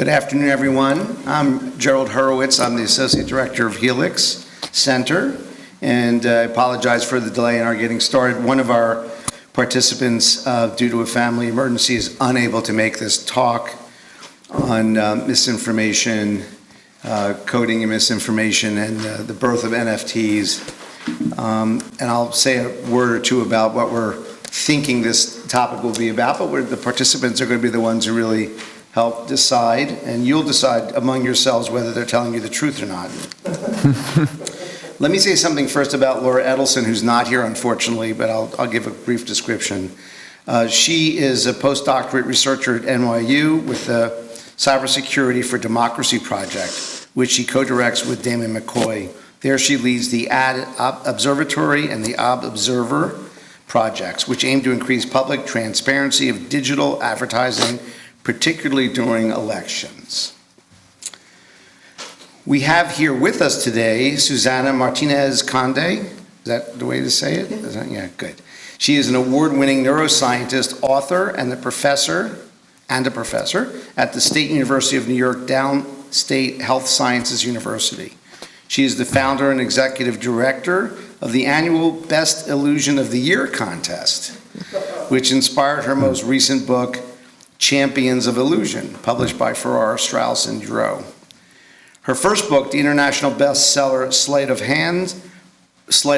Good afternoon, everyone. I'm Gerald Hurwitz. I'm the Associate Director of Helix Center, and I apologize for the delay in our getting started. One of our participants, due to a family emergency, is unable to make this talk on misinformation, coding and misinformation, and the birth of NFTs. And I'll say a word or two about what we're thinking this topic will be about, but the participants are going to be the ones who really help decide, and you'll decide among yourselves whether they're telling you the truth or not. Let me say something first about Laura Edelson, who's not here, unfortunately, but I'll give a brief description. She is a postdoctorate researcher at NYU with the Cybersecurity for Democracy project, which she co-directs with Damon McCoy. There she leads the Ad Observatory and the Ob Observer projects, which aim to increase public transparency of digital advertising, particularly during elections. We have here with us today Susana Martinez-Conde. Is that the way to say it? Yeah, good. She is an award-winning neuroscientist, author, and a professor at the State University of New York Downstate Health Sciences University. She is the founder and executive director of the annual Best Illusion of the Year contest, which inspired her most recent book, Champions of Illusion, published by Farrar, Straus, and Giroux. Her first book, the international bestseller Sleight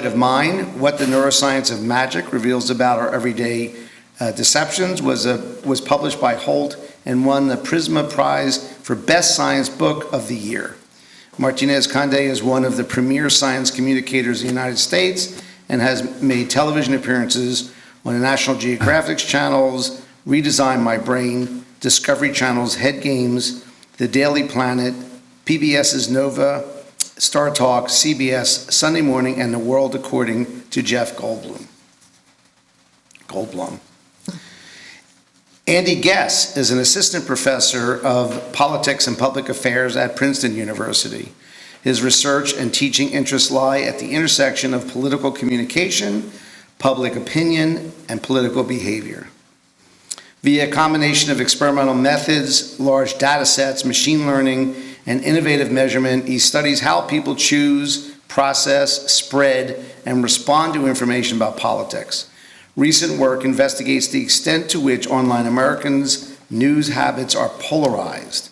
of Mind, What the Neuroscience of Magic Reveals About Our Everyday Deceptions, was published by Holt and won the Prisma Prize for Best Science Book of the Year. Martinez-Conde is one of the premier science communicators in the United States and has made television appearances on the National Geographic's channels, Redesign My Brain, Discovery Channel's Head Games, The Daily Planet, PBS's Nova, Star Talk, CBS, Sunday Morning, and The World According to Jeff Goldblum. Andy Guess is an assistant professor of politics and public affairs at Princeton University. His research and teaching interests lie at the intersection of political communication, public opinion, and political behavior. Via a combination of experimental methods, large data sets, machine learning, and innovative measurement, he studies how people choose, process, spread, and respond to information about politics. Recent work investigates the extent to which online Americans' news habits are polarized,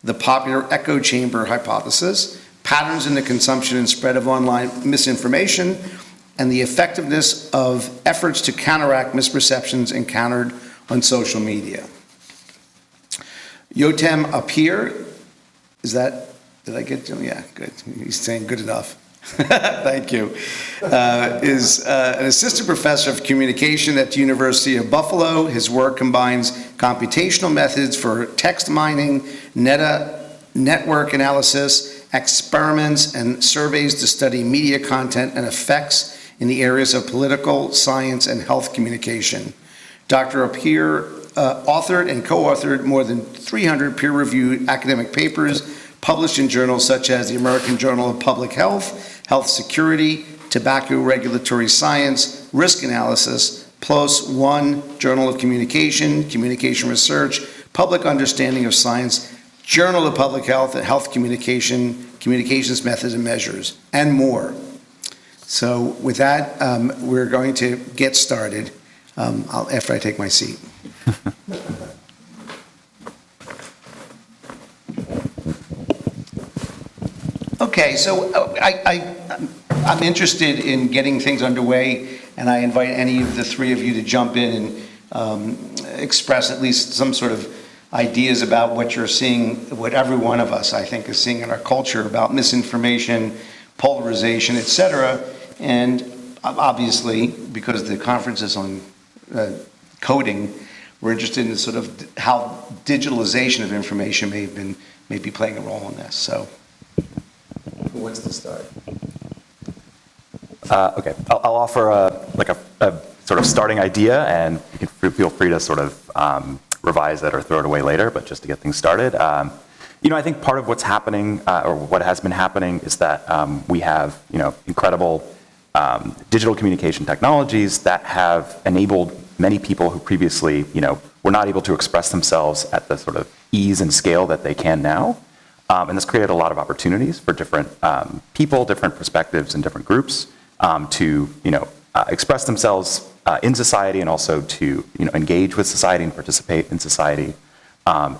the popular echo chamber hypothesis, patterns in the consumption and spread of online misinformation, and the effectiveness of efforts to counteract misperceptions encountered on social media. Yotam Ophir, did I get to him? Yeah, good. He's saying good enough. Thank you. Is an assistant professor of communication at the University of Buffalo. His work combines computational methods for text mining, network analysis, experiments, and surveys to study media content and effects in the areas of political, science, and health communication. Dr. Ophir authored and co-authored more than 300 peer-reviewed academic papers published in journals such as the American Journal of Public Health, Health Security, Tobacco Regulatory Science, Risk Analysis, PLOS One, Journal of Communication, Communication Research, Public Understanding of Science, Journal of Public Health and Health Communication, Communications Methods and Measures, and more. So with that, we're going to get started after I take my seat. Okay, so I'm interested in getting things underway, and I invite any of the three of you to jump in and express at least some sort of ideas about what you're seeing, what every one of us, I think, is seeing in our culture about misinformation, polarization, et cetera. And obviously, because the conference is on coding, we're interested in sort of how digitalization of information may be playing a role in this. So, who wants to start? Okay, I'll offer a sort of starting idea, and you can feel free to sort of revise it or throw it away later, but just to get things started. I think part of what's happening, or what has been happening, is that we have, incredible digital communication technologies that have enabled many people who previously, were not able to express themselves at the sort of ease and scale that they can now. And this created a lot of opportunities for different people, different perspectives, and different groups to express themselves in society, and also to engage with society and participate in society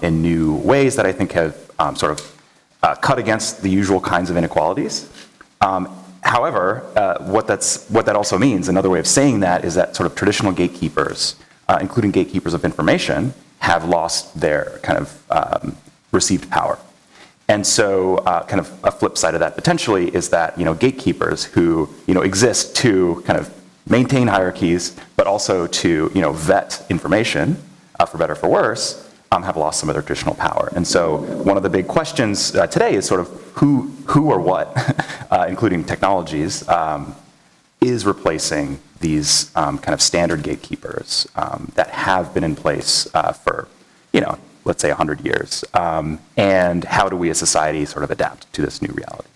in new ways that I think have sort of cut against the usual kinds of inequalities. However, what that also means, another way of saying that, is that sort of traditional gatekeepers, including gatekeepers of information, have lost their kind of received power. And so kind of a flip side of that potentially is that gatekeepers who exist to kind of maintain hierarchies, but also to vet information, for better or for worse, have lost some of their traditional power. And so one of the big questions today is sort of who or what, including technologies, is replacing these kind of standard gatekeepers that have been in place for, let's say 100 years. And how do we as society sort of adapt to this new reality?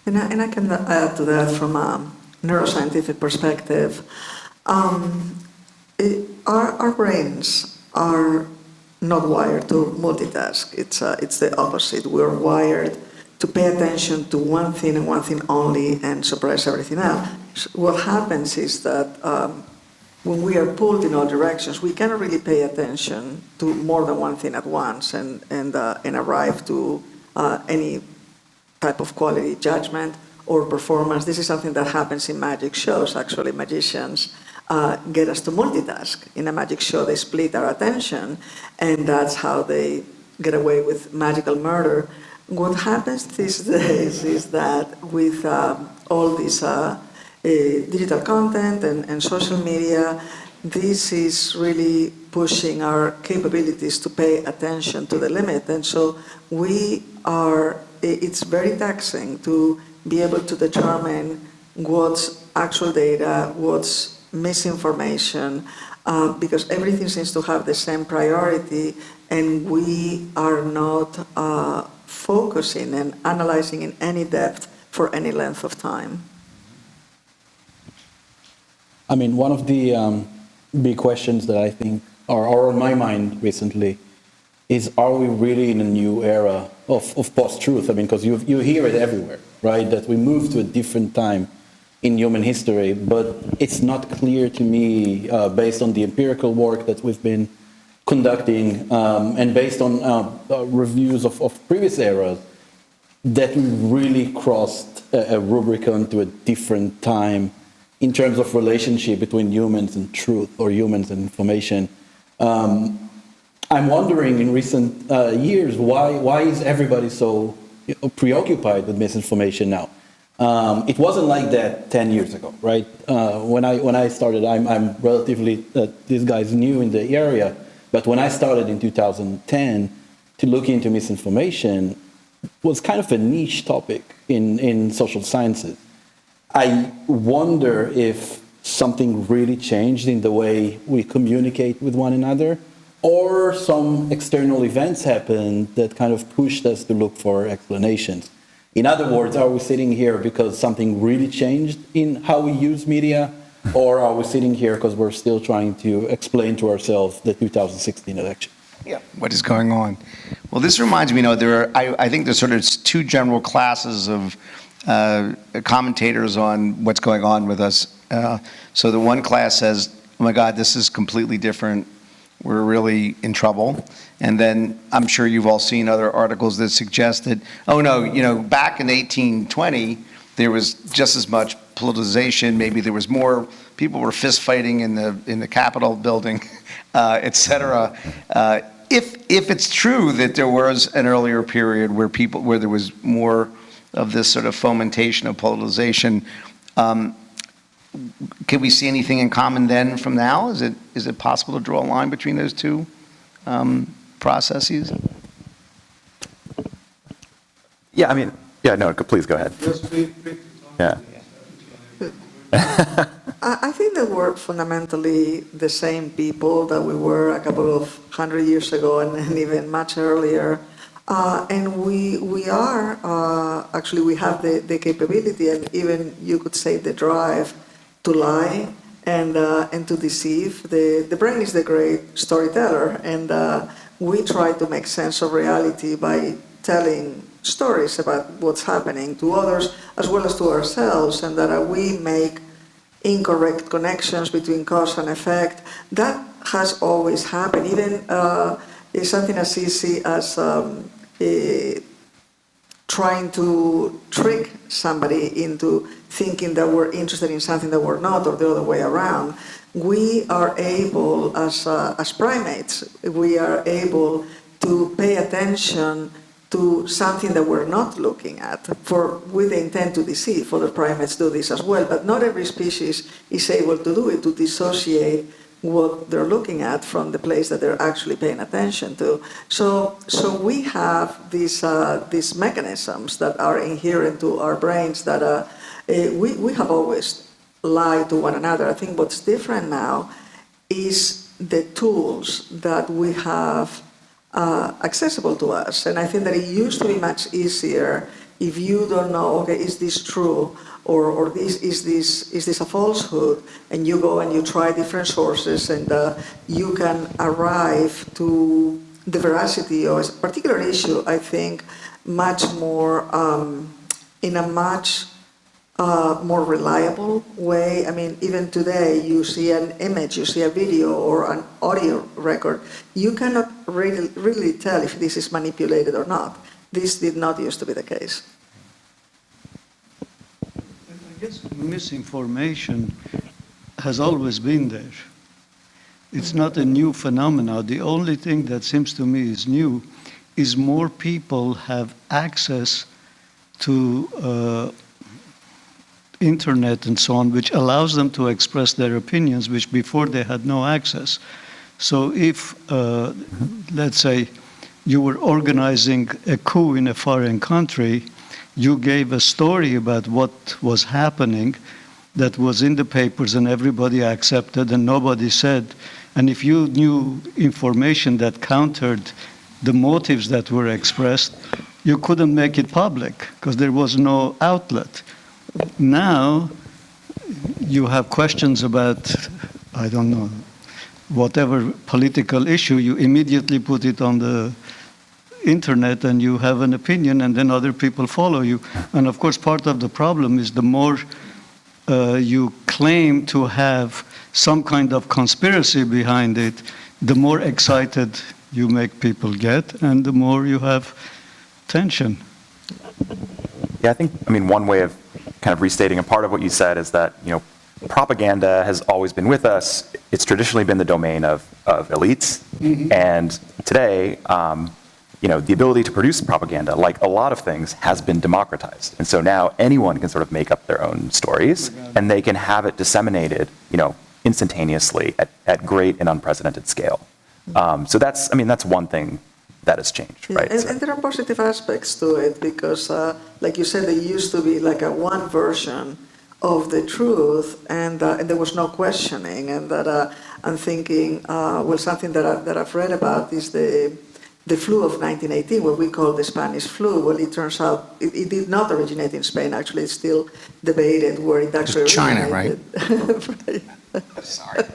And I can add to that from a neuroscientific perspective. Our brains are not wired to multitask. It's the opposite. We're wired to pay attention to one thing and one thing only and suppress everything else. What happens is that when we are pulled in all directions, we cannot really pay attention to more than one thing at once and arrive to any type of quality judgment or performance. This is something that happens in magic shows. Actually, magicians get us to multitask. In a magic show, they split our attention, and that's how they get away with magical murder. What happens these days is that with all this digital content and social media, this is really pushing our capabilities to pay attention to the limit. And so it's very taxing to be able to determine what's actual data, what's misinformation, because everything seems to have the same priority, and we are not focusing and analyzing in any depth for any length of time. I mean, one of the big questions that I think are on my mind recently is, are we really in a new era of post-truth? I mean, because you hear it everywhere, right? That we move to a different time in human history, but it's not clear to me, based on the empirical work that we've been conducting and based on reviews of previous eras, that we really crossed a Rubicon to a different time in terms of relationship between humans and truth, or humans and information. I'm wondering in recent years, why is everybody so preoccupied with misinformation now? It wasn't like that 10 years ago, right? When I started, I'm relatively, these guys new in the area, but when I started in 2010 to look into misinformation, was kind of a niche topic in social sciences. I wonder if something really changed in the way we communicate with one another, or some external events happened that kind of pushed us to look for explanations. In other words, are we sitting here because something really changed in how we use media, or are we sitting here because we're still trying to explain to ourselves the 2016 election? Yeah, what is going on? Well, this reminds me, I think there's sort of two general classes of commentators on what's going on with us. So the one class says, oh my God, this is completely different. We're really in trouble. And then I'm sure you've all seen other articles that suggest that, oh no, back in 1820, there was just as much politicization. Maybe there was more, people were fist fighting in the Capitol building, et cetera. If it's true that there was an earlier period where there was more of this sort of fomentation of politicization, can we see anything in common then from now? Is it possible to draw a line between those two processes? Yeah, I mean, please go ahead. Yeah. I think that we're fundamentally the same people that we were a couple of 100 years ago and even much earlier. And we are, actually we have the capability and even you could say the drive to lie and to deceive. The brain is the great storyteller, and we try to make sense of reality by telling stories about what's happening to others as well as to ourselves, and that we make incorrect connections between cause and effect. That has always happened. Even it's something as easy as trying to trick somebody into thinking that we're interested in something that we're not, or the other way around. We are able, as primates, we are able to pay attention to something that we're not looking at with the intent to deceive. Other primates do this as well, but not every species is able to do it, to dissociate what they're looking at from the place that they're actually paying attention to. So we have these mechanisms that are inherent to our brains that we have always lied to one another. I think what's different now is the tools that we have accessible to us. And I think that it used to be much easier if you don't know, okay, is this true? Or is this a falsehood? And you go and you try different sources, and you can arrive to the veracity of a particular issue, I think, much more, in a much more reliable way. I mean, even today, you see an image, you see a video or an audio record, you cannot really tell if this is manipulated or not. This did not used to be the case. I guess misinformation has always been there. It's not a new phenomenon. The only thing that seems to me is new is more people have access to internet and so on, which allows them to express their opinions, which before they had no access. So if, let's say, you were organizing a coup in a foreign country, you gave a story about what was happening that was in the papers and everybody accepted and nobody said. And if you knew information that countered the motives that were expressed, you couldn't make it public because there was no outlet. Now, you have questions about, I don't know, whatever political issue, you immediately put it on the internet and you have an opinion, and then other people follow you. And of course, part of the problem is the more you claim to have some kind of conspiracy behind it, the more excited you make people get, and the more you have tension. Yeah, I mean, one way of kind of restating a part of what you said is that, propaganda has always been with us. It's traditionally been the domain of elites. Mm-hmm. And today, the ability to produce propaganda, like a lot of things, has been democratized. And so now anyone can sort of make up their own stories, and they can have it disseminated, instantaneously at great and unprecedented scale. So that's one thing that has changed, right? And there are positive aspects to it because, like you said, there used to be like a one version of the truth, and there was no questioning. And that I'm thinking, something that I've read about is the flu of 1918, what we call the Spanish flu. Well, it turns out it did not originate in Spain. Actually, it's still debated where it actually China, originated. right? Sorry.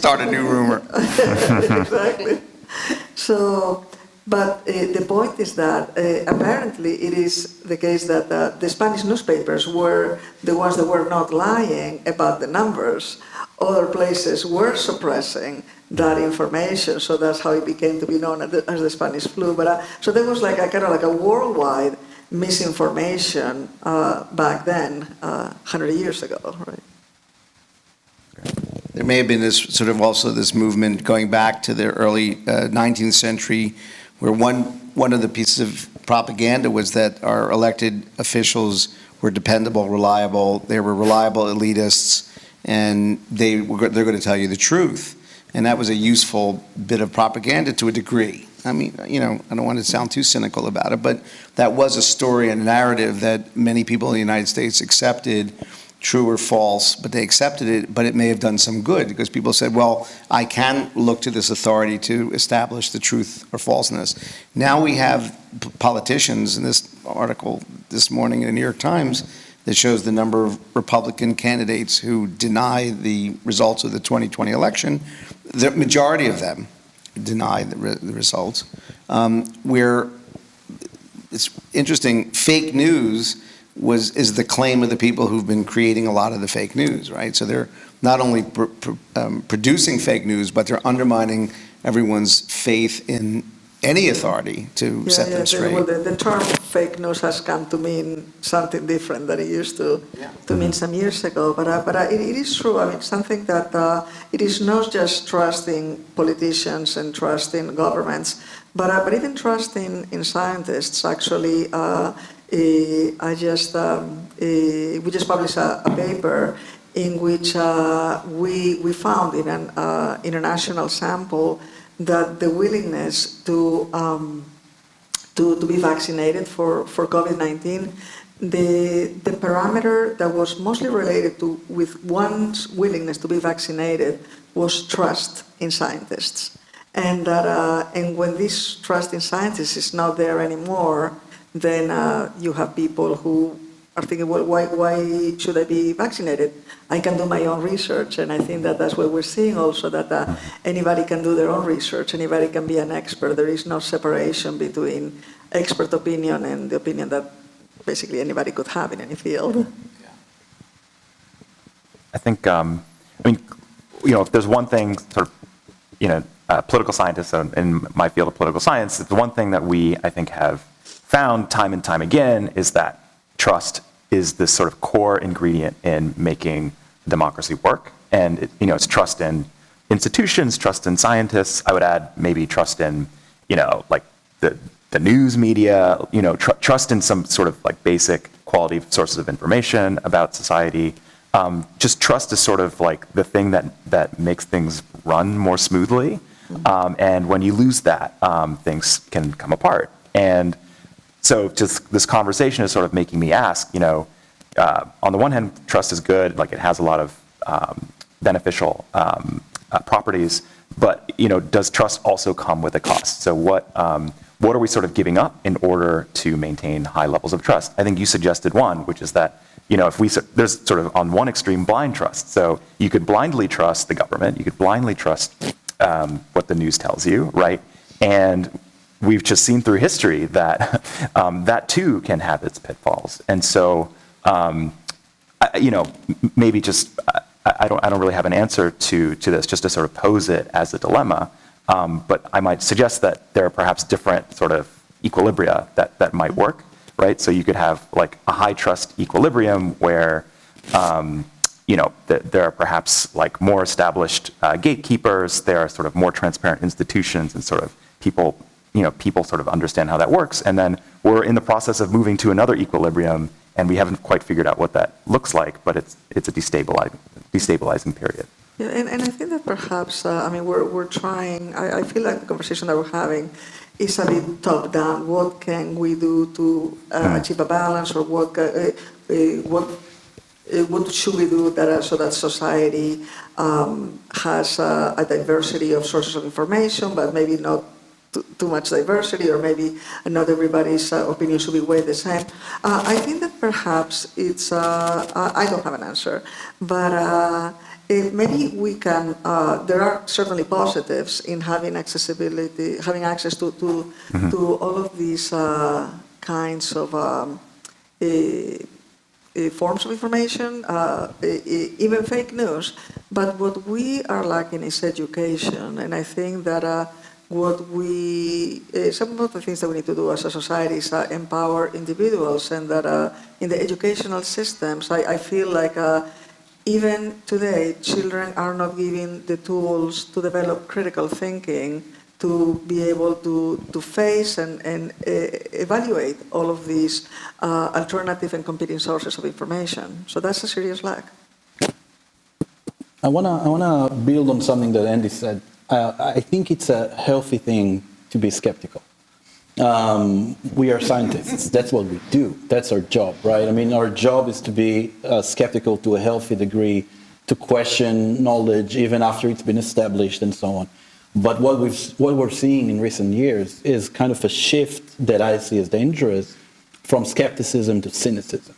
Start a new rumor. Exactly. So, but the point is that apparently it is the case that the Spanish newspapers were the ones that were not lying about the numbers. Other places were suppressing that information, so that's how it became to be known as the Spanish flu. But so there was like a kind of like a worldwide misinformation back then, 100 years ago, right? There may have been this movement going back to the early 19th century, where one of the pieces of propaganda was that our elected officials were dependable, reliable. They were reliable elitists, and they're going to tell you the truth. And that was a useful bit of propaganda to a degree. I mean, I don't want to sound too cynical about it, but that was a story and a narrative that many people in the United States accepted, true or false, but they accepted it, but it may have done some good because people said, well, I can look to this authority to establish the truth or falseness. Now we have politicians, in this article this morning in the New York Times, that shows the number of Republican candidates who deny the results of the 2020 election. The majority of them deny the results. Where it's interesting, fake news is the claim of the people who've been creating a lot of the fake news, right? So they're not only producing fake news, but they're undermining everyone's faith in any authority to set them straight. Well, the term fake news has come to mean something different than it used to mean some years ago. But it is true. I mean, something that it is not just trusting politicians and trusting governments, but even trusting in scientists. Actually, we just published a paper in which we found in an international sample that the willingness to be vaccinated for COVID-19, the parameter that was mostly related with one's willingness to be vaccinated was trust in scientists, and when this trust in scientists is not there anymore, then you have people who are thinking, well, why should I be vaccinated? I can do my own research, and I think that that's what we're seeing also, that anybody can do their own research, anybody can be an expert. There is no separation between expert opinion and the opinion that basically anybody could have in any field. I think, if there's one thing, sort of, political scientists in my field of political science, the one thing that we, I think, have found time and time again is that trust is this sort of core ingredient in making democracy work. And it's trust in institutions, trust in scientists. I would add maybe trust in, like the news media, trust in some sort of like basic quality sources of information about society. Just trust is sort of like the thing that makes things run more smoothly. And when you lose that, things can come apart. And so just this conversation is sort of making me ask, on the one hand, trust is good, like it has a lot of beneficial properties, but, does trust also come with a cost? So what are we sort of giving up in order to maintain high levels of trust? I think you suggested one, which is that, there's sort of on one extreme blind trust. So you could blindly trust the government, you could blindly trust what the news tells you, right? And we've just seen through history that that too can have its pitfalls. And so, maybe just I don't really have an answer to this, just to sort of pose it as a dilemma. But I might suggest that there are perhaps different sort of equilibria that might work, right? So you could have like a high trust equilibrium where there are perhaps like more established gatekeepers, there are sort of more transparent institutions, and sort of people sort of understand how that works. And then we're in the process of moving to another equilibrium, and we haven't quite figured out what that looks like, but it's a destabilizing period. Yeah, and I think that perhaps, we're trying, I feel like the conversation that we're having is a bit top-down. What can we do to achieve a balance, or what should we do so that society has a diversity of sources of information, but maybe not too much diversity, or maybe not everybody's opinion should be weighed the same. I think that perhaps it's, I don't have an answer, but maybe we can, there are certainly positives in having accessibility, having access to all of these kinds of forms of information, even fake news. But what we are lacking is education, and I think that some of the things that we need to do as a society is empower individuals, and that in the educational systems, I feel like even today, children are not given the tools to develop critical thinking, to be able to face and evaluate all of these alternative and competing sources of information. So that's a serious lack. I wanna build on something that Andy said. I think it's a healthy thing to be skeptical. We are scientists. That's what we do. That's our job, right? I mean, our job is to be skeptical to a healthy degree, to question knowledge even after it's been established and so on. But what we're seeing in recent years is kind of a shift that I see as dangerous from skepticism to cynicism.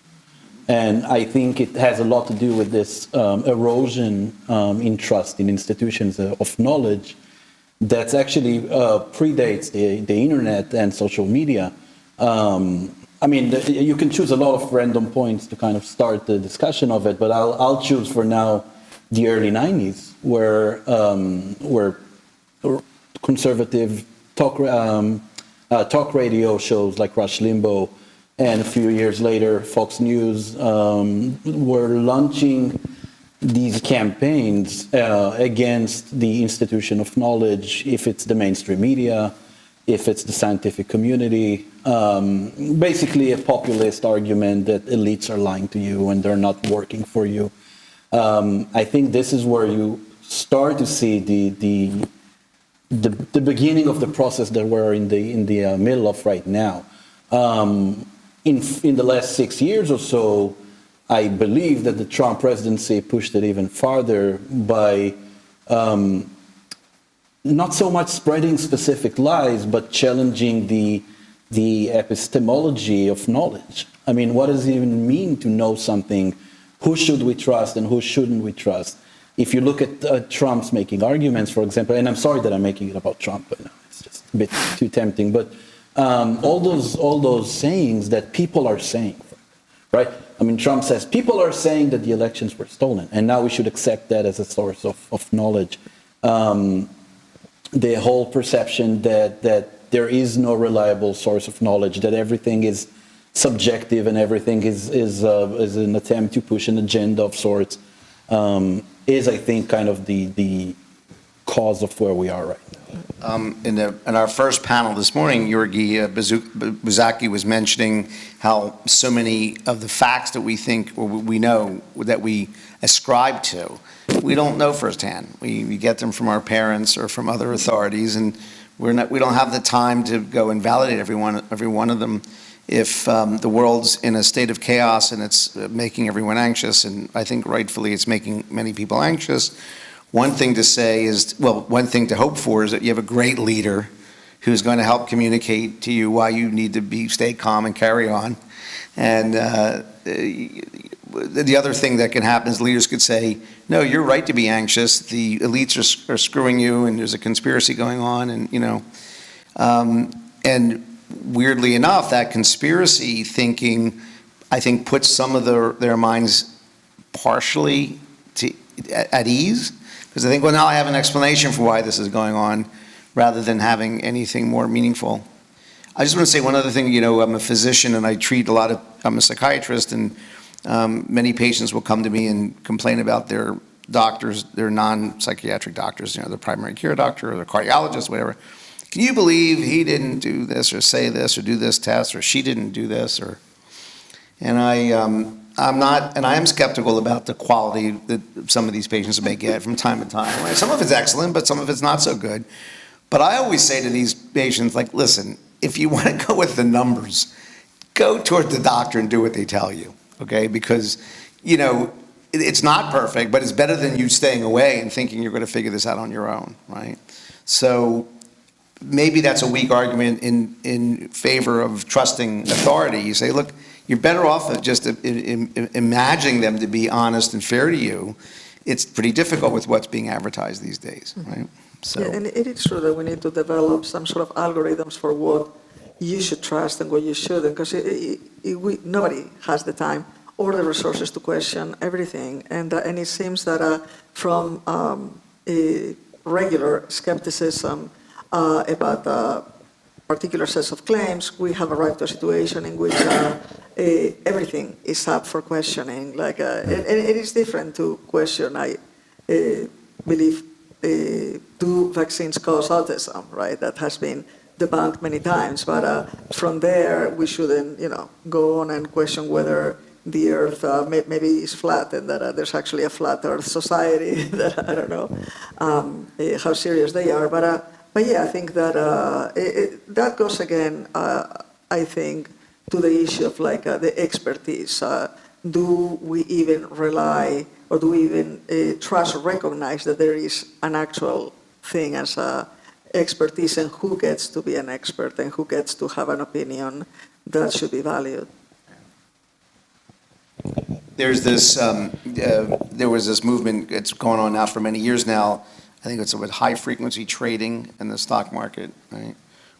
And I think it has a lot to do with this erosion in trust in institutions of knowledge that actually predates the internet and social media. I mean, you can choose a lot of random points to kind of start the discussion of it, but I'll choose for now the early 90s, where conservative talk radio shows like Rush Limbaugh, and a few years later, Fox News were launching these campaigns against the institution of knowledge, if it's the mainstream media, if it's the scientific community, basically a populist argument that elites are lying to you and they're not working for you. I think this is where you start to see the beginning of the process that we're in the middle of right now. In the last 6 years or so, I believe that the Trump presidency pushed it even farther by not so much spreading specific lies, but challenging the epistemology of knowledge. I mean, what does it even mean to know something? Who should we trust and who shouldn't we trust? If you look at Trump's making arguments, for example, and I'm sorry that I'm making it about Trump, but it's just a bit too tempting, but all those sayings that people are saying, right? I mean, Trump says, people are saying that the elections were stolen, and now we should accept that as a source of knowledge. The whole perception that there is no reliable source of knowledge, that everything is subjective and everything is an attempt to push an agenda of sorts, is, I think, kind of the cause of where we are right now. In our first panel this morning, Georgi Buzaki was mentioning how so many of the facts that we think or we know that we ascribe to, we don't know firsthand. We get them from our parents or from other authorities, and we don't have the time to go and validate every one of them. If the world's in a state of chaos and it's making everyone anxious, and I think rightfully it's making many people anxious, one thing to say is, well, one thing to hope for is that you have a great leader who's going to help communicate to you why you need to stay calm and carry on. And the other thing that can happen is leaders could say, no, you're right to be anxious. The elites are screwing you, and there's a conspiracy going on, and and weirdly enough, that conspiracy thinking, I think, puts some of their minds partially at ease, because I think, well, now I have an explanation for why this is going on, rather than having anything more meaningful. I just want to say one other thing. I'm a physician and I treat I'm a psychiatrist, and many patients will come to me and complain about their doctors, their non-psychiatric doctors, their primary care doctor or their cardiologist, whatever. Can you believe he didn't do this or say this or do this test, or she didn't do this? And I am skeptical about the quality that some of these patients may get from time to time. Right? Some of it's excellent, but some of it's not so good. But I always say to these patients, like, listen, if you want to go with the numbers, go toward the doctor and do what they tell you, okay? Because, it's not perfect, but it's better than you staying away and thinking you're going to figure this out on your own, right? So maybe that's a weak argument in favor of trusting authority. You say, look, you're better off of just imagining them to be honest and fair to you. It's pretty difficult with what's being advertised these days, right? So. Yeah, and it is true that we need to develop some sort of algorithms for what you should trust and what you shouldn't, because nobody has the time or the resources to question everything. And it seems that from a regular skepticism about particular sets of claims, we have arrived to a situation in which everything is up for questioning. Like, it is different to question, I believe, do vaccines cause autism, right? That has been debunked many times, but from there, we shouldn't, go on and question whether the Earth maybe is flat, and that there's actually a flat Earth society. That I don't know how serious they are, but yeah, I think that that goes again, I think, to the issue of the expertise. Do we even rely, or do we even trust or recognize that there is an actual thing as expertise, and who gets to be an expert and who gets to have an opinion that should be valued? There's this, there was this movement, it's going on now for many years now, I think it's with high-frequency trading in the stock market, right?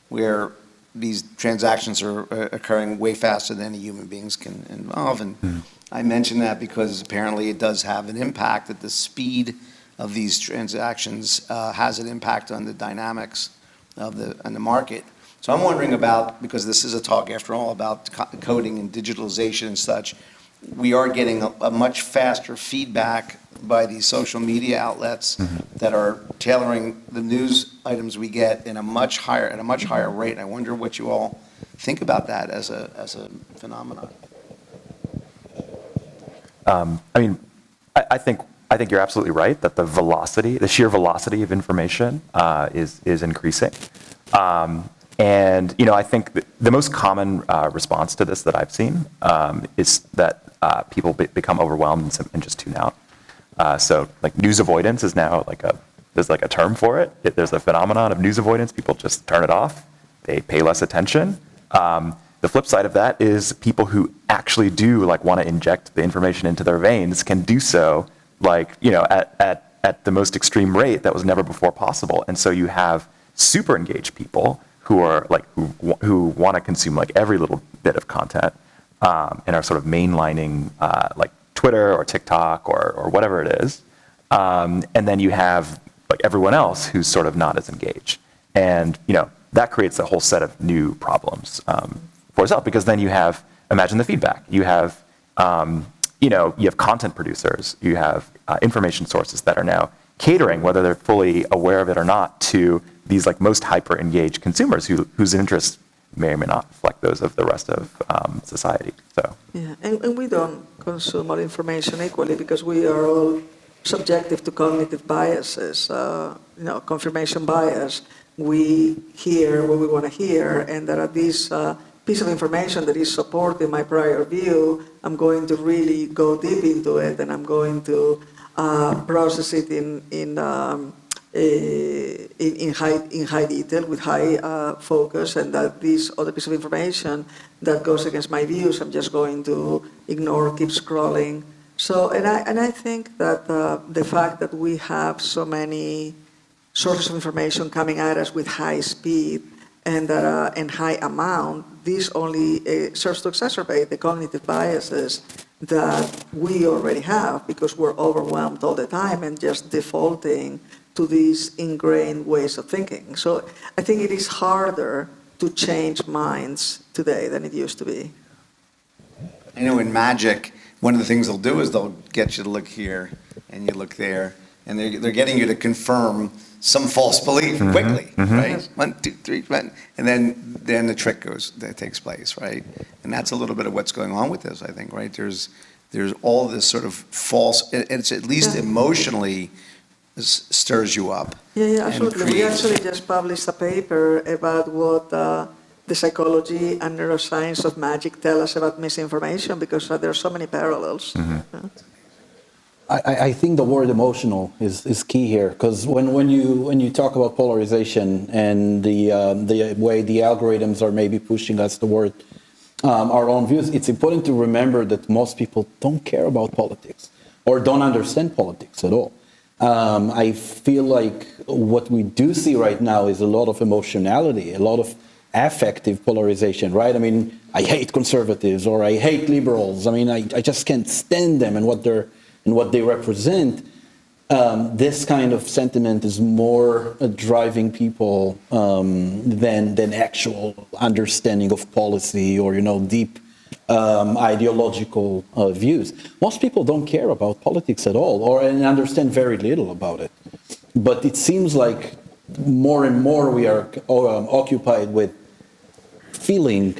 Where these transactions are occurring way faster than human beings can involve. And I mention that because apparently it does have an impact, that the speed of these transactions has an impact on the dynamics of the market. So I'm wondering about, because this is a talk after all about coding and digitalization and such, we are getting a much faster feedback by these social media outlets that are tailoring the news items we get at a much higher rate. I wonder what you all think about that as a phenomenon. I mean, I think you're absolutely right that the sheer velocity of information is increasing. And I think the most common response to this that I've seen is that people become overwhelmed and just tune out. So like news avoidance is now there's a term for it. There's a phenomenon of news avoidance. People just turn it off. They pay less attention. The flip side of that is people who actually do want to inject the information into their veins can do so at the most extreme rate that was never before possible. And so you have super engaged people who are who want to consume every little bit of content and are sort of mainlining Twitter or TikTok or whatever it is. And then you have everyone else who's sort of not as engaged. And that creates a whole set of new problems for itself, because then imagine the feedback. You have content producers, you have information sources that are now catering, whether they're fully aware of it or not, to these most hyper engaged consumers whose interests may or may not reflect those of the rest of society. So yeah, and we don't consume our information equally because we are all subjective to cognitive biases, confirmation bias. We hear what we want to hear, and there are these piece of information that is supporting my prior view. I'm going to really go deep into it, and I'm going to process it in high detail with high focus, and that this other piece of information that goes against my views, I'm just going to ignore, keep scrolling. So, and I think that the fact that we have so many sources of information coming at us with high speed and high amount, this only serves to exacerbate the cognitive biases that we already have because we're overwhelmed all the time and just defaulting to these ingrained ways of thinking. So I think it is harder to change minds today than it used to be. I know in magic, one of the things they'll do is they'll get you to look here and you look there, and they're getting you to confirm some false belief quickly, right? 1, 2, 3, 1, and then the trick takes place, right? And that's a little bit of what's going on with this, I think, right? There's all this sort of false, it's at least emotionally stirs you up. Yeah, absolutely. We actually just published a paper about what the psychology and neuroscience of magic tell us about misinformation, because there are so many parallels. I think the word emotional is key here, because when you talk about polarization and the way the algorithms are maybe pushing us toward our own views, it's important to remember that most people don't care about politics or don't understand politics at all. I feel like what we do see right now is a lot of emotionality, a lot of affective polarization, right? I mean, I hate conservatives or I hate liberals. I mean, I just can't stand them and what they represent. This kind of sentiment is more driving people than actual understanding of policy or deep ideological views. Most people don't care about politics at all, and understand very little about it. But it seems like more and more we are occupied with feeling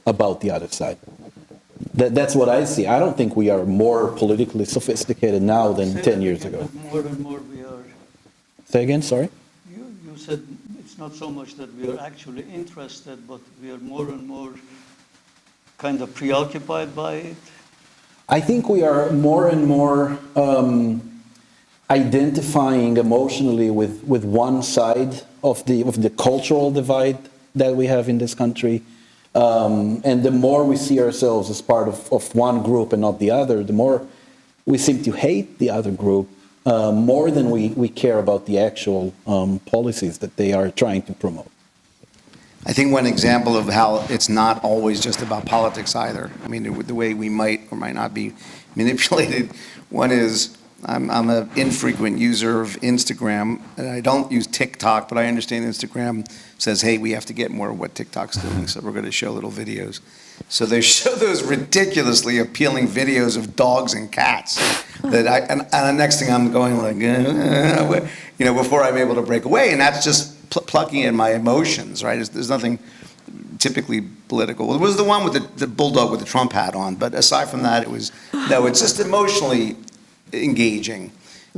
about the other side. That's what I see. I don't think we are more politically sophisticated now than 10 years ago. More and more we are. Say again, sorry? You said it's not so much that we are actually interested, but we are more and more kind of preoccupied by it. I think we are more and more identifying emotionally with one side of the cultural divide that we have in this country. And the more we see ourselves as part of one group and not the other, the more we seem to hate the other group more than we care about the actual policies that they are trying to promote. I think one example of how it's not always just about politics either. I mean, the way we might or might not be manipulated. One is I'm an infrequent user of Instagram, and I don't use TikTok, but I understand Instagram says, hey, we have to get more of what TikTok's doing, so we're going to show little videos. So they show those ridiculously appealing videos of dogs and cats that and the next thing I'm going like, before I'm able to break away, and that's just plucking in my emotions, right? There's nothing typically political. It was the one with the bulldog with the Trump hat on, but aside from that, it's just emotionally engaging,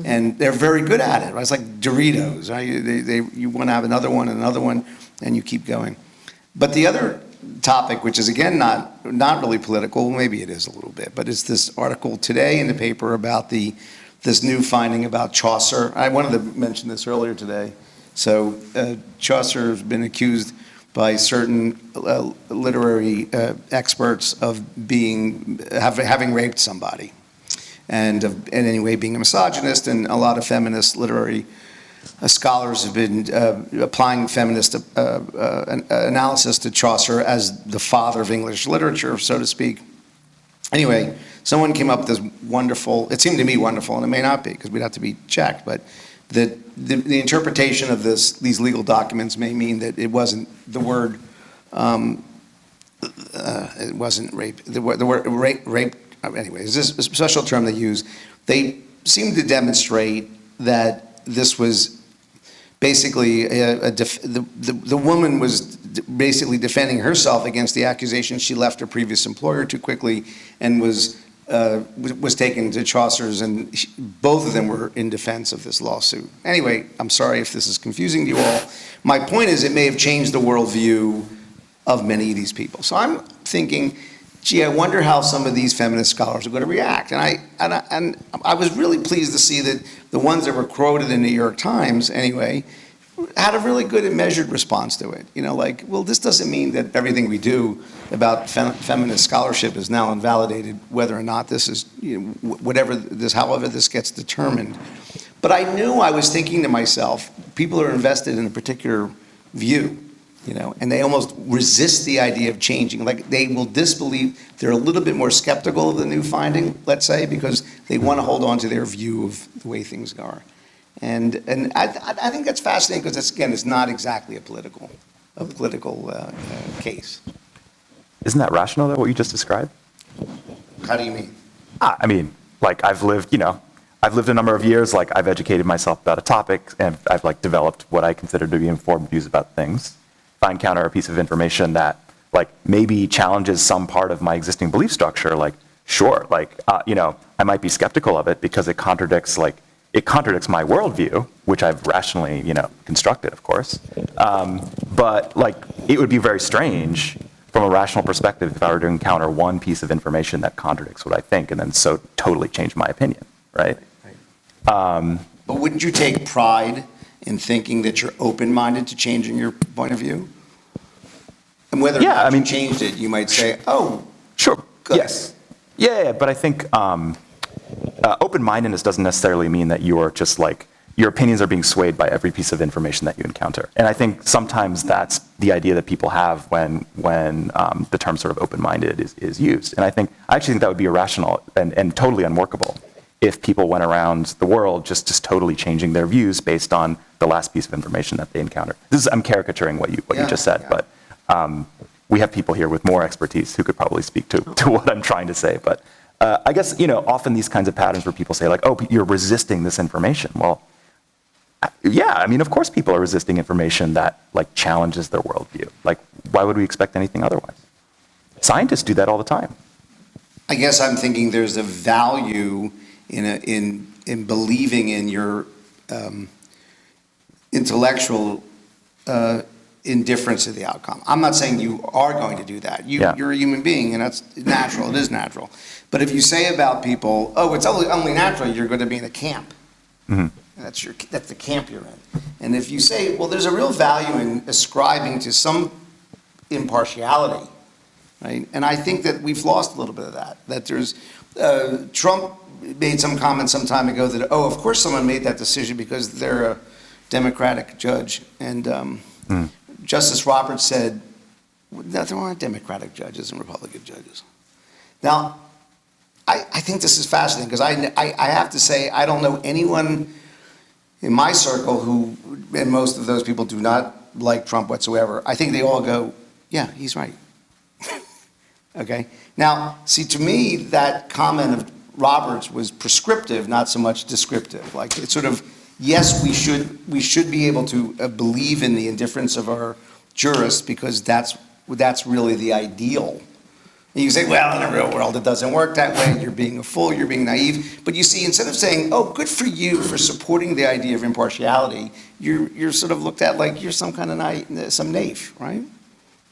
and they're very good at it. Right? It's like Doritos. Right? You want to have another one and another one, and you keep going. But the other topic, which is again not really political, maybe it is a little bit, but it's this article today in the paper about this new finding about Chaucer. I wanted to mention this earlier today. So Chaucer has been accused by certain literary experts of having raped somebody, and anyway being a misogynist, and a lot of feminist literary scholars have been applying feminist analysis to Chaucer as the father of English literature, so to speak. Anyway, someone came up with this wonderful, it seemed to me wonderful, and it may not be because we'd have to be checked, but that the interpretation of these legal documents may mean that it wasn't the word, it wasn't rape. The word rape. Anyway, is this a special term they use? They seem to demonstrate that this was basically the woman was basically defending herself against the accusation she left her previous employer too quickly, and was taken to Chaucer's, and both of them were in defense of this lawsuit. Anyway, I'm sorry if this is confusing to you all. My point is it may have changed the worldview of many of these people. So I'm thinking, gee, I wonder how some of these feminist scholars are going to react. And I was really pleased to see that the ones that were quoted in the New York Times, anyway, had a really good and measured response to it. Like, well, this doesn't mean that everything we do about feminist scholarship is now invalidated, whether or not this is, however this gets determined. But I knew I was thinking to myself, people are invested in a particular view, and they almost resist the idea of changing. Like, they will disbelieve, they're a little bit more skeptical of the new finding, let's say, because they want to hold on to their view of the way things are. And I think that's fascinating because, it's not exactly a political case. Isn't that rational, though, what you just described? How do you mean? I mean, like, I've lived a number of years, like, I've educated myself about a topic, and I've, like, developed what I consider to be informed views about things. If I encounter a piece of information that, like, maybe challenges some part of my existing belief structure, like, sure, like, I might be skeptical of it because it contradicts my worldview, which I've rationally, constructed, of course. But, like, it would be very strange from a rational perspective if I were to encounter one piece of information that contradicts what I think and then so totally change my opinion, right? But wouldn't you take pride in thinking that you're open-minded to changing your point of view? And whether or not you changed it, you might say, oh, sure, good. Yes. Yeah, but I think open-mindedness doesn't necessarily mean that you are just like, your opinions are being swayed by every piece of information that you encounter. And I think sometimes that's the idea that people have when the term sort of open-minded is used. And I actually think that would be irrational and totally unworkable if people went around the world just totally changing their views based on the last piece of information that they encounter. I'm caricaturing what you just said, but we have people here with more expertise who could probably speak to what I'm trying to say. But I guess, often these kinds of patterns where people say like, oh, you're resisting this information. Well, yeah, I mean, of course people are resisting information that like challenges their worldview. Like, why would we expect anything otherwise? Scientists do that all the time. I guess I'm thinking there's a value in believing in your intellectual indifference to the outcome. I'm not saying you are going to do that. You're a human being, and that's natural. It is natural. But if you say about people, oh, it's only natural, you're going to be in a camp. Mm-hmm. That's the camp you're in. And if you say, well, there's a real value in ascribing to some impartiality right? And I think that we've lost a little bit of that. That there's Trump made some comment some time ago that, oh, of course someone made that decision because they're a Democratic judge. And Justice Roberts said, no, there aren't Democratic judges and Republican judges. Now, I think this is fascinating because I have to say I don't know anyone in my circle who, and most of those people do not like Trump whatsoever. I think they all go, yeah, he's right. Okay? Now, see, to me, that comment of Roberts was prescriptive, not so much descriptive. Like, it's sort of, yes, we should be able to believe in the indifference of our jurists because that's really the ideal. And you say, well, in the real world, it doesn't work that way. You're being a fool. You're being naive. But you see, instead of saying, oh, good for you for supporting the idea of impartiality, you're sort of looked at like you're some kind of some naif, right?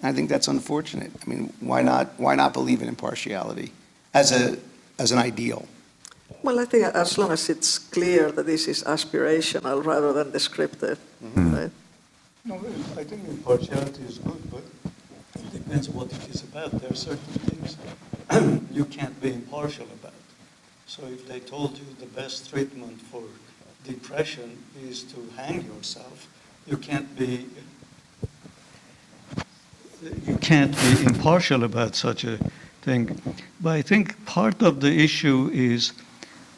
I think that's unfortunate. I mean, why not believe in impartiality as an ideal? Well, I think as long as it's clear that this is aspirational rather than descriptive, right? No, I think impartiality is good, but it depends what it is about. There are certain things you can't be impartial about. So if they told you the best treatment for depression is to hang yourself, you can't be impartial about such a thing. But I think part of the issue is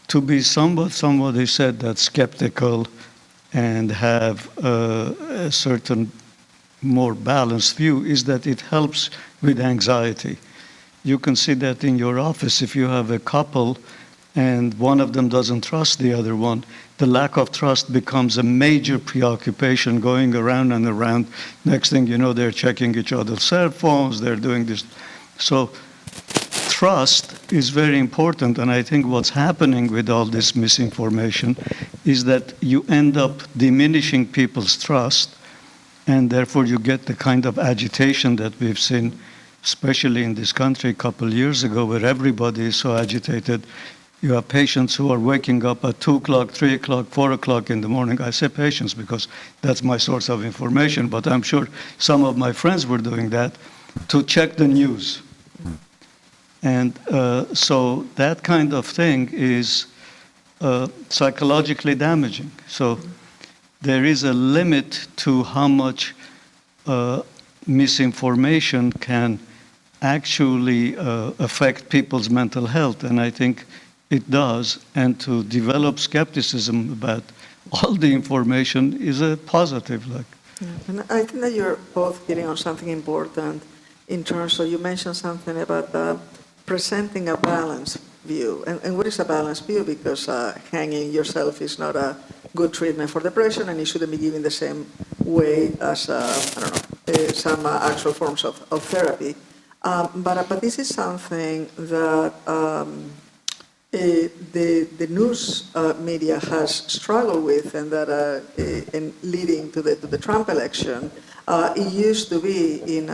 to be somebody said that's skeptical and have a certain more balanced view is that it helps with anxiety. You can see that in your office if you have a couple and one of them doesn't trust the other one, the lack of trust becomes a major preoccupation going around and around. Next thing you know, they're checking each other's cell phones, they're doing this. So trust is very important, and I think what's happening with all this misinformation is that you end up diminishing people's trust, and therefore you get the kind of agitation that we've seen, especially in this country a couple of years ago, where everybody is so agitated. You have patients who are waking up at 2 o'clock, 3 o'clock, 4 o'clock in the morning. I say patients because that's my source of information, but I'm sure some of my friends were doing that to check the news. And so that kind of thing is psychologically damaging. So there is a limit to how much misinformation can actually affect people's mental health, and I think it does. And to develop skepticism about all the information is a positive. Yeah. And I think that you're both hitting on something important in terms of, you mentioned something about presenting a balanced view. And what is a balanced view? Because hanging yourself is not a good treatment for depression, and it shouldn't be given the same way as, some actual forms of therapy. But this is something that the news media has struggled with, and that in leading to the Trump election, it used to be in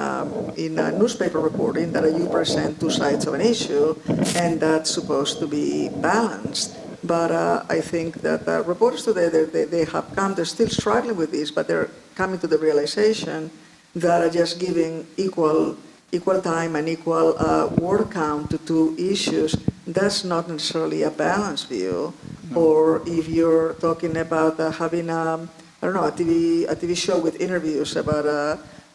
newspaper reporting that you present two sides of an issue, and that's supposed to be balanced. But I think that reporters today, they're still struggling with this, but they're coming to the realization that just giving equal time and equal word count to two issues, that's not necessarily a balanced view. No. Or if you're talking about having a TV show with interviews about,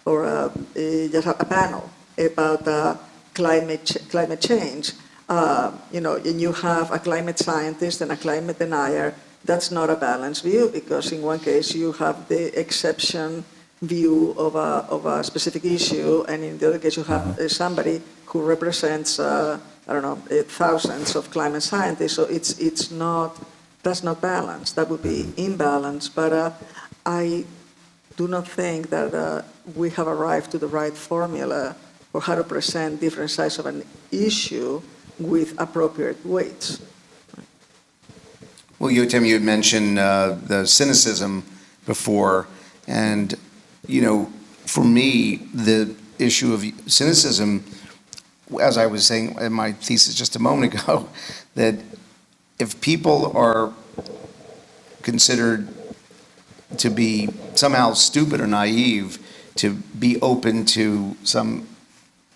just a panel about climate change, and you have a climate scientist and a climate denier, that's not a balanced view, because in one case you have the exception view of a specific issue, and in the other case you have somebody who represents thousands of climate scientists. So that's not balanced. That would be imbalanced. But I do not think that we have arrived to the right formula for how to present different sides of an issue with appropriate weights. Well, Yotam, you had mentioned the cynicism before, and for me, the issue of cynicism, as I was saying in my thesis just a moment ago, that if people are considered to be somehow stupid or naive, to be open to some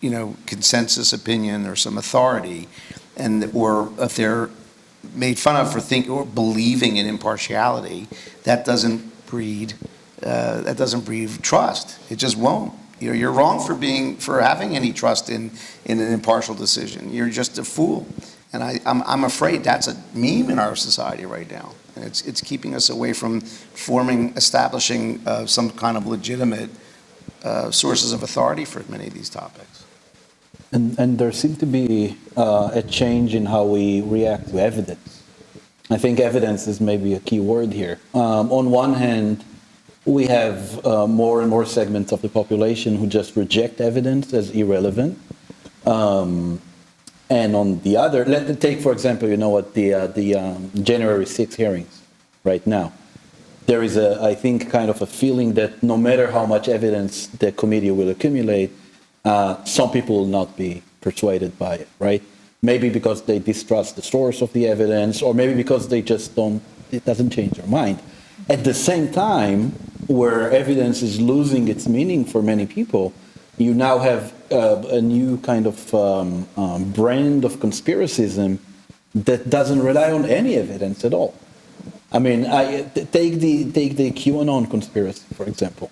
consensus opinion or some authority, or if they're made fun of for thinking or believing in impartiality, that doesn't breed trust. It just won't. You're wrong for having any trust in an impartial decision. You're just a fool. And I'm afraid that's a meme in our society right now. And it's keeping us away from establishing some kind of legitimate sources of authority for many of these topics. And there seems to be a change in how we react to evidence. I think evidence is maybe a key word here. On one hand, we have more and more segments of the population who just reject evidence as irrelevant. And on the other, let's take, for example, the January 6 hearings right now. There is I think, kind of a feeling that no matter how much evidence the committee will accumulate, some people will not be persuaded by it, right? Maybe because they distrust the source of the evidence, or maybe because they just it doesn't change their mind. At the same time, where evidence is losing its meaning for many people, you now have a new kind of brand of conspiracism that doesn't rely on any evidence at all. I mean, take the QAnon conspiracy, for example.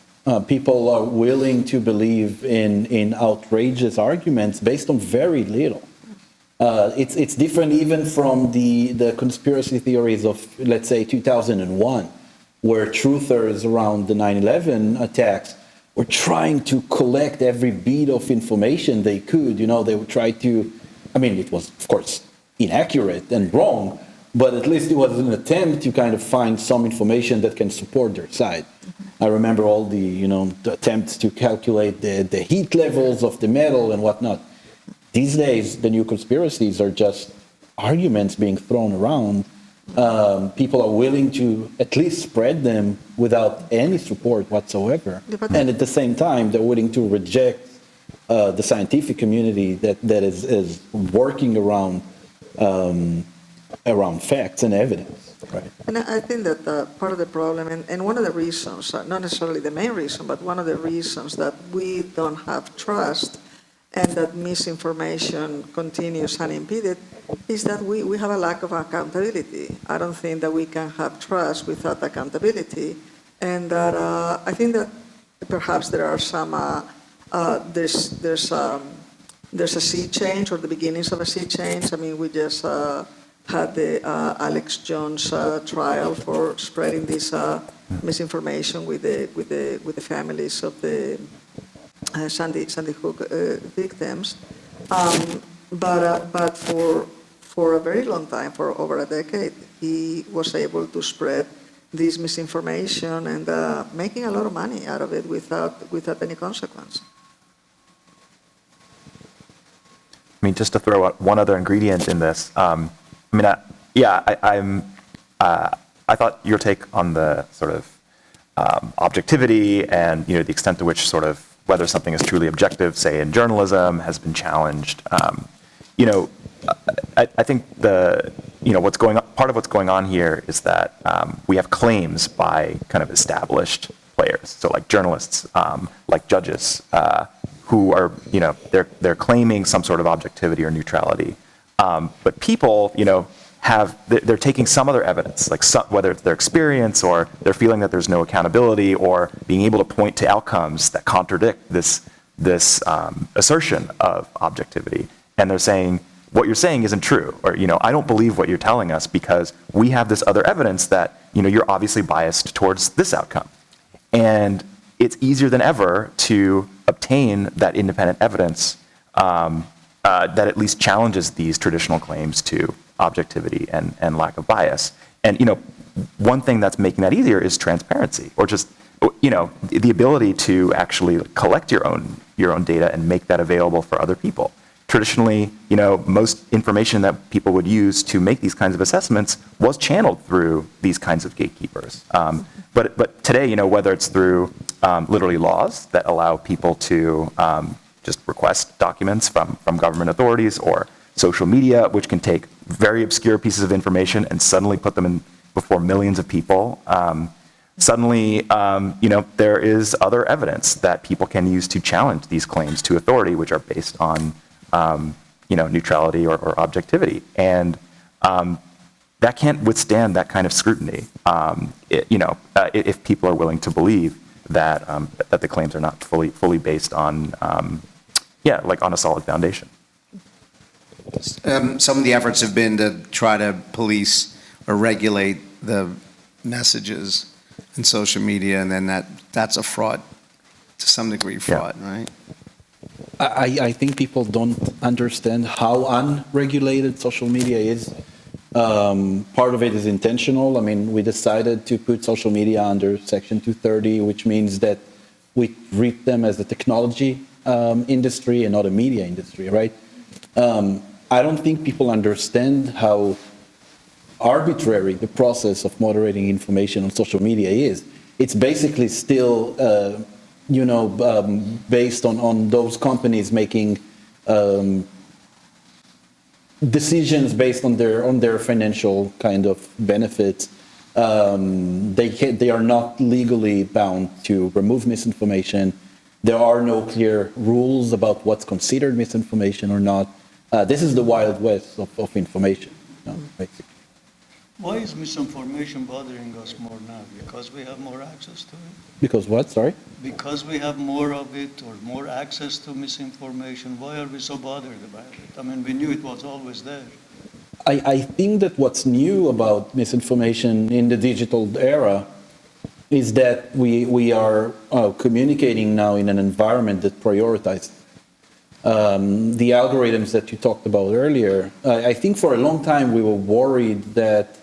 People are willing to believe in outrageous arguments based on very little. It's different even from the conspiracy theories of, let's say, 2001, where truthers around the 9/11 attacks were trying to collect every bit of information they could. They would try to, it was, of course, inaccurate and wrong, but at least it was an attempt to kind of find some information that can support their side. I remember all the attempts to calculate the heat levels of the metal and whatnot. These days, the new conspiracies are just arguments being thrown around. People are willing to at least spread them without any support whatsoever. And at the same time, they're willing to reject the scientific community that is working around facts and evidence. Right. And I think that part of the problem, and one of the reasons, not necessarily the main reason, but one of the reasons that we don't have trust and that misinformation continues unimpeded is that we have a lack of accountability. I don't think that we can have trust without accountability. And that I think that perhaps there are some, there's a sea change or the beginnings of a sea change. We just had the Alex Jones trial for spreading this misinformation with the families of the Sandy Hook victims, but for a very long time, for over a decade, he was able to spread this misinformation and making a lot of money out of it without any consequence. Just to throw out one other ingredient in this, I thought your take on the sort of objectivity and the extent to which sort of whether something is truly objective, say in journalism, has been challenged. I think part of what's going on here is that we have claims by kind of established players, so like journalists, like judges, who are they're claiming some sort of objectivity or neutrality, but people they're taking some other evidence, like whether it's their experience or they're feeling that there's no accountability or being able to point to outcomes that contradict this assertion of objectivity. And they're saying, what you're saying isn't true, or, I don't believe what you're telling us because we have this other evidence that, you're obviously biased towards this outcome. And it's easier than ever to obtain that independent evidence that at least challenges these traditional claims to objectivity and lack of bias. And one thing that's making that easier is transparency, or just the ability to actually collect your own data and make that available for other people. Traditionally, most information that people would use to make these kinds of assessments was channeled through these kinds of gatekeepers. But today, whether it's through literally laws that allow people to just request documents from government authorities, or social media, which can take very obscure pieces of information and suddenly put them in before millions of people, suddenly, there is other evidence that people can use to challenge these claims to authority, which are based on, neutrality or objectivity. And that can't withstand that kind of scrutiny, if people are willing to believe that that the claims are not fully based on, on a solid foundation. Some of the efforts have been to try to police or regulate the messages in social media, and then that's a fraud, to some degree fraud, right? I think people don't understand how unregulated social media is. Part of it is intentional. I mean, we decided to put social media under Section 230, which means that we treat them as a technology industry and not a media industry, right? I don't think people understand how arbitrary the process of moderating information on social media is. It's basically still, based on those companies making decisions based on their financial kind of benefits. They are not legally bound to remove misinformation. There are no clear rules about what's considered misinformation or not. This is the Wild West of information, basically. Why is misinformation bothering us more now? Because we have more access to it? Because what, sorry? Because we have more of it or more access to misinformation, why are we so bothered about it? I mean, we knew it was always there. I think that what's new about misinformation in the digital era is that we are communicating now in an environment that prioritizes the algorithms that you talked about earlier. I think for a long time we were worried that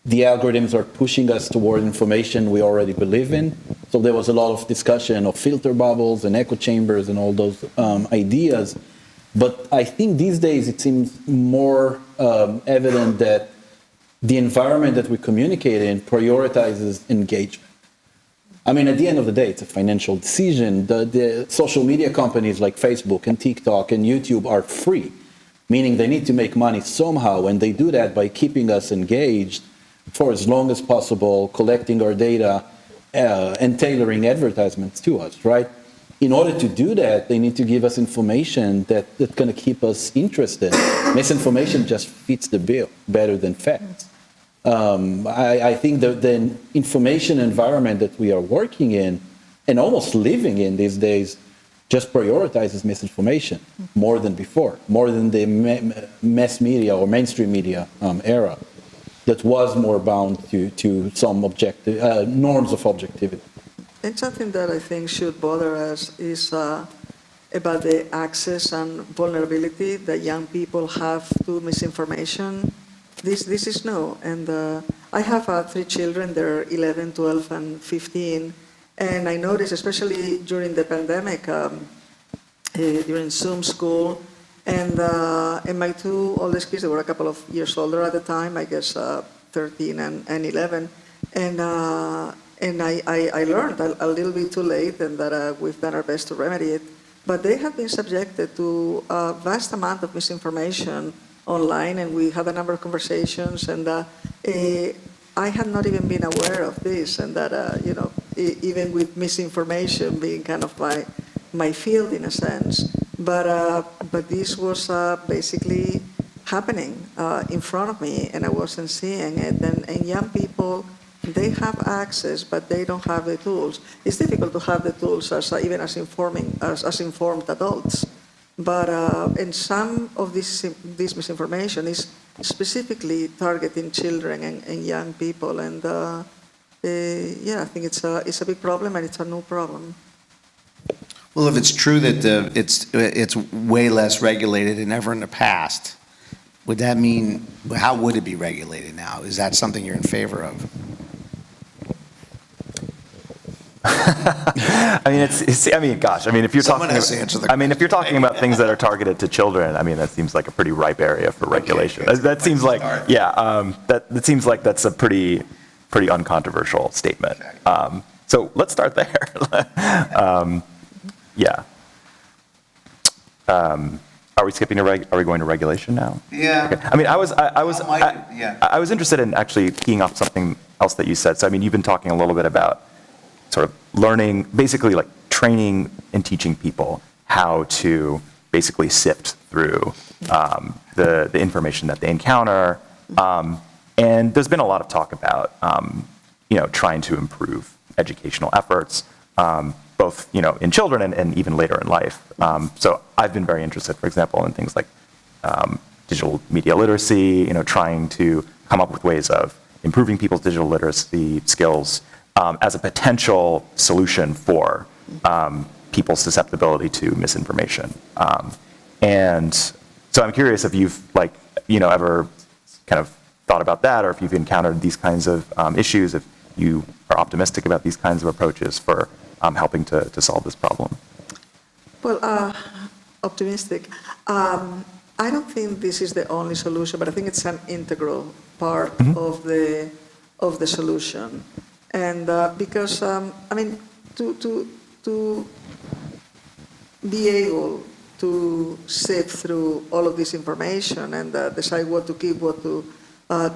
the algorithms are pushing us toward information we already believe in. So there was a lot of discussion of filter bubbles and echo chambers and all those ideas. But I think these days it seems more evident that the environment that we communicate in prioritizes engagement. I mean, at the end of the day, it's a financial decision. The social media companies like Facebook and TikTok and YouTube are free, meaning they need to make money somehow, and they do that by keeping us engaged for as long as possible, collecting our data, and tailoring advertisements to us, right? In order to do that, they need to give us information that's going to keep us interested. Misinformation just fits the bill better than facts. I think that the information environment that we are working in and almost living in these days just prioritizes misinformation more than before, more than the mass media or mainstream media era that was more bound to some objective norms of objectivity. And something that I think should bother us is about the access and vulnerability that young people have to misinformation. This is new. And I have 3 children. They're 11, 12, and 15. And I noticed, especially during the pandemic, during Zoom school, and my 2 oldest kids, they were a couple of years older at the time, I guess 13 and 11. And I learned a little bit too late, and that we've done our best to remedy it. But they have been subjected to a vast amount of misinformation online, and we had a number of conversations, and I had not even been aware of this, and that, even with misinformation being kind of my field in a sense, but this was basically happening in front of me, and I wasn't seeing it, and young people, they have access, but they don't have the tools. It's difficult to have the tools even as informed adults. But and some of this misinformation is specifically targeting children and young people, and I think it's a big problem, and it's a new problem. Well, if it's true that it's way less regulated than ever in the past, would that mean, how would it be regulated now? Is that something you're in favor of? If you're Someone talking, has to answer the question. if you're talking about things that are targeted to children, that seems like a pretty ripe area for regulation. Okay, That seems like, that seems like that's a pretty uncontroversial statement. Okay. So let's start there. are we skipping to are we going to regulation now? Yeah. Okay. I mean, Yeah. I was interested in actually keying off something else that you said. So I mean, you've been talking a little bit about sort of learning, basically like training and teaching people how to basically sift through the information that they encounter. And there's been a lot of talk about, trying to improve educational efforts, both, in children and even later in life. So I've been very interested, for example, in things like digital media literacy, trying to come up with ways of improving people's digital literacy skills as a potential solution for people's susceptibility to misinformation. And so I'm curious if you've ever kind of thought about that, or if you've encountered these kinds of issues, if you are optimistic about these kinds of approaches for helping to solve this problem. Well, optimistic. I don't think this is the only solution, but I think it's an integral part of the solution. And because to be able to sift through all of this information and decide what to keep, what to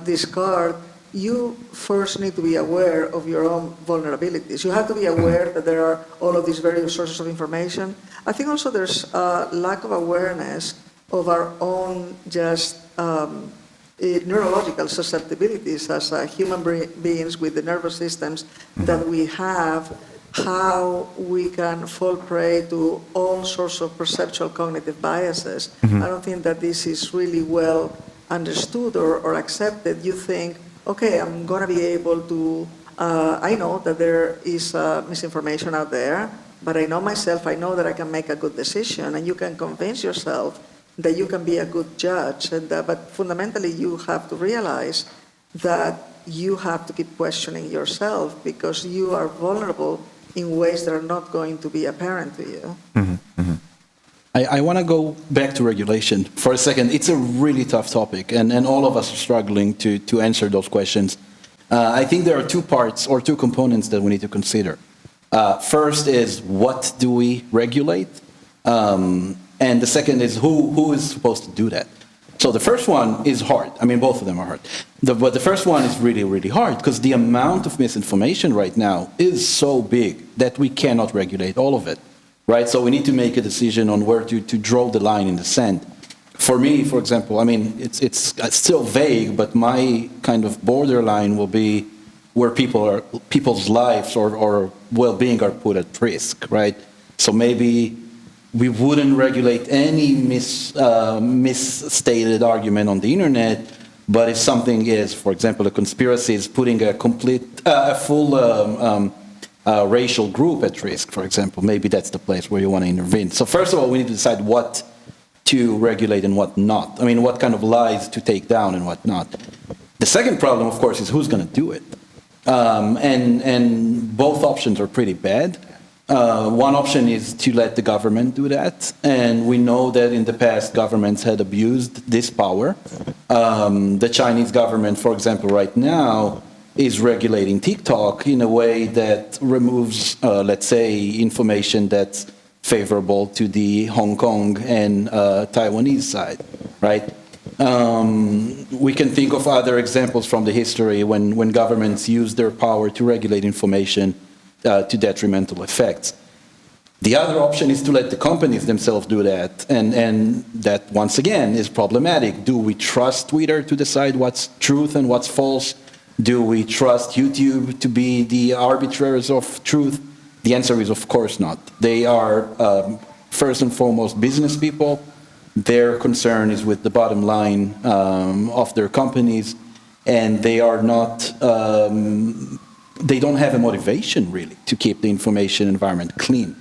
discard, you first need to be aware of your own vulnerabilities. You have to be aware that there are all of these various sources of information. I think also there's a lack of awareness of our own just neurological susceptibilities as human beings with the nervous systems that we have, how we can fall prey to all sorts of perceptual cognitive biases. I don't think that this is really well understood or accepted. You think, okay, I'm going to be able to, I know that there is misinformation out there, but I know myself, I know that I can make a good decision, and you can convince yourself that you can be a good judge. And, but fundamentally, you have to realize that you have to keep questioning yourself because you are vulnerable in ways that are not going to be apparent to you. I want to go back to regulation for a second. It's a really tough topic, and all of us are struggling to answer those questions. I think there are two parts or two components that we need to consider. First is, what do we regulate? And the second is, who is supposed to do that? So the first one is hard. I mean, both of them are hard. But the first one is really, really hard because the amount of misinformation right now is so big that we cannot regulate all of it, right? So we need to make a decision on where to draw the line in the sand. For me, for example, I mean, it's still vague, but my kind of borderline will be where people's lives or well-being are put at risk, right? So maybe we wouldn't regulate any misstated argument on the internet, but if something is, for example, a conspiracy is putting a full racial group at risk, for example, maybe that's the place where you want to intervene. So first of all, we need to decide what to regulate and what not. I mean, what kind of lies to take down and what not. The second problem, of course, is who's going to do it. And both options are pretty bad. One option is to let the government do that, and we know that in the past governments had abused this power. The Chinese government, for example, right now is regulating TikTok in a way that removes, let's say, information that's favorable to the Hong Kong and Taiwanese side, right? We can think of other examples from the history when governments use their power to regulate information to detrimental effects. The other option is to let the companies themselves do that, and that, once again, is problematic. Do we trust Twitter to decide what's truth and what's false? Do we trust YouTube to be the arbitrators of truth? The answer is, of course not. They are, first and foremost, business people. Their concern is with the bottom line of their companies, and they are not... they don't have a motivation, really, to keep the information environment clean.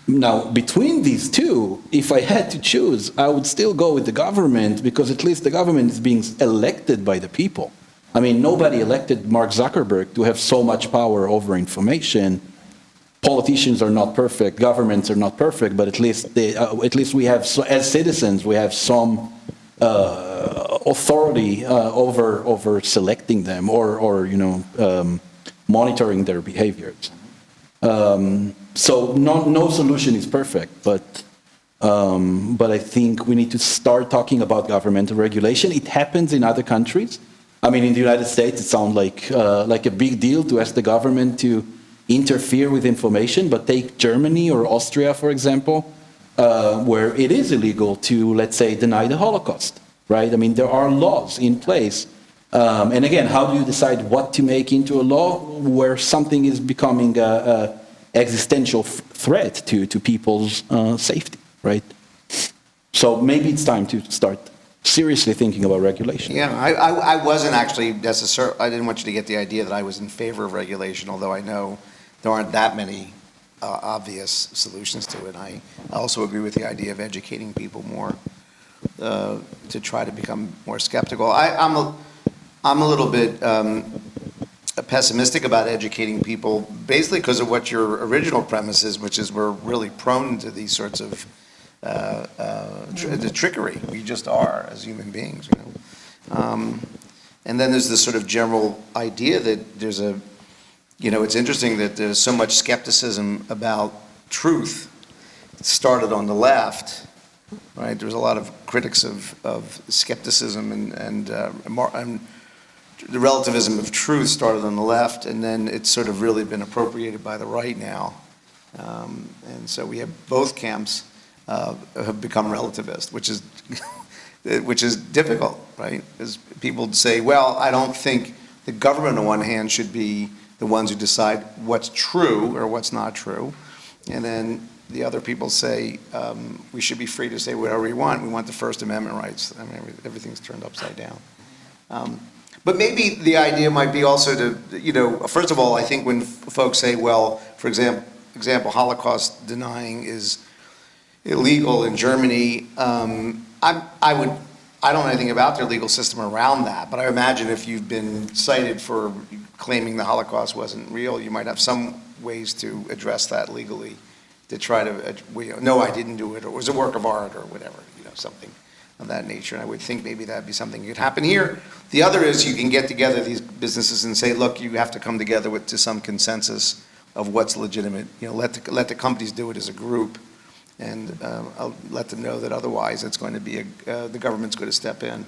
Now, between these two, if I had to choose, I would still go with the government, because at least the government is being elected by the people. I mean, nobody elected Mark Zuckerberg to have so much power over information. Politicians are not perfect, governments are not perfect, but at least we have, as citizens, we have some authority over selecting them or monitoring their behaviors. So no solution is perfect, but But I think we need to start talking about governmental regulation. It happens in other countries. I mean, in the United States, it sounds like a big deal to ask the government to interfere with information. But take Germany or Austria, for example, where it is illegal to, let's say, deny the Holocaust, right? I mean, there are laws in place. And again, how do you decide what to make into a law where something is becoming an existential threat to people's safety, right? So maybe it's time to start seriously thinking about regulation. Yeah, I wasn't actually necessarily, I didn't want you to get the idea that I was in favor of regulation, although I know there aren't that many obvious solutions to it. I also agree with the idea of educating people more to try to become more skeptical. I'm a little bit pessimistic about educating people, basically because of what your original premise is, which is we're really prone to these sorts of the trickery. We just are as human beings, you know. And then there's this sort of general idea that there's a, you know, it's interesting that there's so much skepticism about truth. It started on the left, right? There's a lot of critics of skepticism and the relativism of truth started on the left, and then it's sort of really been appropriated by the right now. And so we have both camps have become relativist, which is difficult, right? Because people say, well, I don't think the government on one hand should be the ones who decide what's true or what's not true. And then the other people say we should be free to say whatever we want. We want the First Amendment rights. I mean, everything's turned upside down. But maybe the idea might be also to, you know, first of all, I think when folks say, well, for example, Holocaust denying is illegal in Germany, I don't know anything about their legal system around that, but I imagine if you've been cited for claiming the Holocaust wasn't real, you might have some ways to address that legally, to try to, no, I didn't do it, or it was a work of art, or whatever, you know, something of that nature. And I would think maybe that'd be something that could happen here. The other is you can get together these businesses and say, look, you have to come together to some consensus of what's legitimate. You know, let the companies do it as a group, and I'll let them know that otherwise it's going to be the government's going to step in.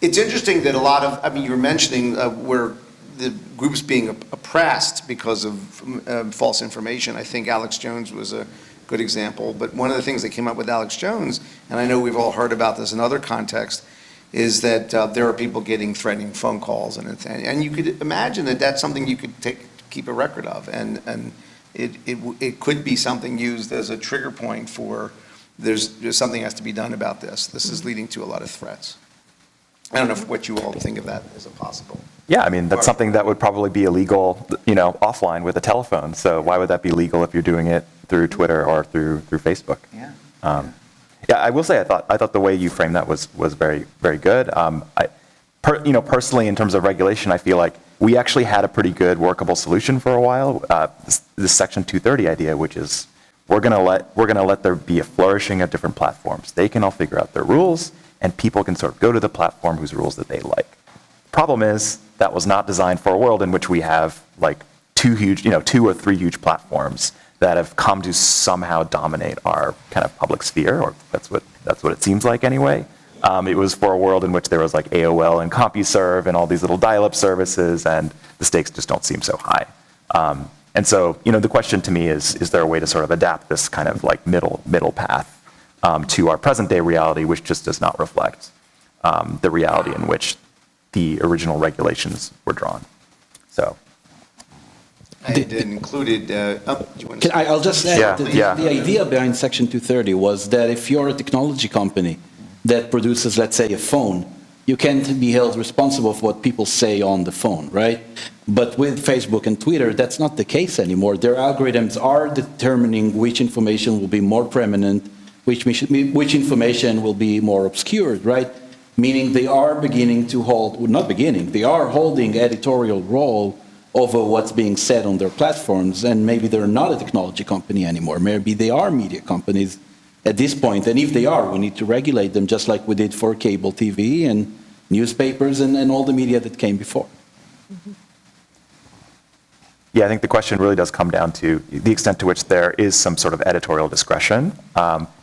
It's interesting that a lot of, I mean, you were mentioning where the groups being oppressed because of false information. I think Alex Jones was a good example, but one of the things that came up with Alex Jones, and I know we've all heard about this in other contexts, is that there are people getting threatening phone calls, and you could imagine that that's something you could keep a record of, and it could be something used as a trigger point for there's something has to be done about this. This is leading to a lot of threats. I don't know what you all think of that as a possible. Yeah, I mean, that's something that would probably be illegal, you know, offline with a telephone. So why would that be legal if you're doing it through Twitter or through Facebook? Yeah. Yeah, I will say I thought the way you framed that was very, very good. Personally, in terms of regulation, I feel like we actually had a pretty good workable solution for a while. This Section 230 idea, which is we're gonna let there be a flourishing of different platforms. They can all figure out their rules, and people can sort of go to the platform whose rules that they like. Problem is that was not designed for a world in which we have like two or three huge platforms that have come to somehow dominate our kind of public sphere, or that's what it seems like anyway. It was for a world in which there was like AOL and CompuServe and all these little dial-up services, and the stakes just don't seem so high. And so, you know, the question to me is there a way to sort of adapt this kind of like middle path to our present day reality, which just does not reflect the reality in which the original regulations were drawn. So. I had included, do you want to say? I'll just add, Yeah, the idea behind Section 230 was that if you're a technology company that produces, let's say, a phone, you can't be held responsible for what people say on the phone, right? But with Facebook and Twitter, that's not the case anymore. Their algorithms are determining which information will be more prominent, which information will be more obscured, right? Meaning they are beginning to hold, well, not beginning, they are holding editorial role over what's being said on their platforms, and maybe they're not a technology company anymore. Maybe they are media companies at this point, and if they are, we need to regulate them just like we did for cable TV and newspapers and all the media that came before. Yeah, I think the question really does come down to the extent to which there is some sort of editorial discretion.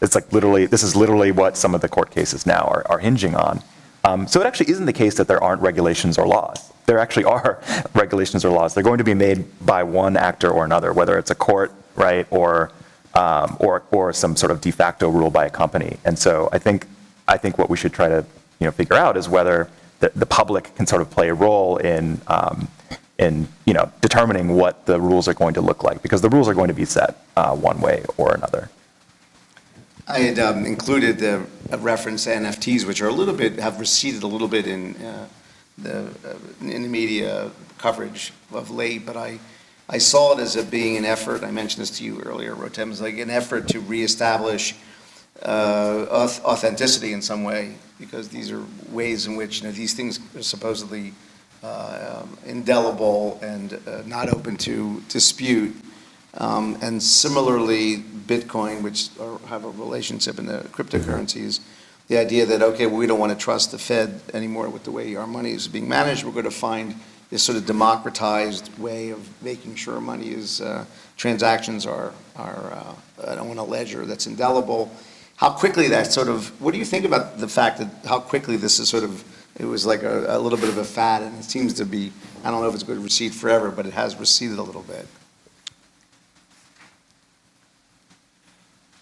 It's like this is literally what some of the court cases now are hinging on. So it actually isn't the case that there aren't regulations or laws. There actually are regulations or laws. They're going to be made by one actor or another, whether it's a court, right, or some sort of de facto rule by a company. And so I think what we should try to figure out is whether the public can sort of play a role in determining what the rules are going to look like, because the rules are going to be set one way or another. I had included a reference to NFTs, which have receded a little bit in the media coverage of late, but I saw it as being an effort. I mentioned this to you earlier, Rotem, it's like an effort to reestablish authenticity in some way, because these are ways in which these things are supposedly indelible and not open to dispute. And similarly, Bitcoin, which have a relationship in the cryptocurrencies, the idea that, okay, well, we don't want to trust the Fed anymore with the way our money is being managed. We're going to find this sort of democratized way of making sure money is, transactions are on a ledger that's indelible. How quickly that sort of, what do you think about the fact that how quickly this is sort of, it was like a little bit of a fad, and it seems to be, I don't know if it's going to recede forever, but it has receded a little bit.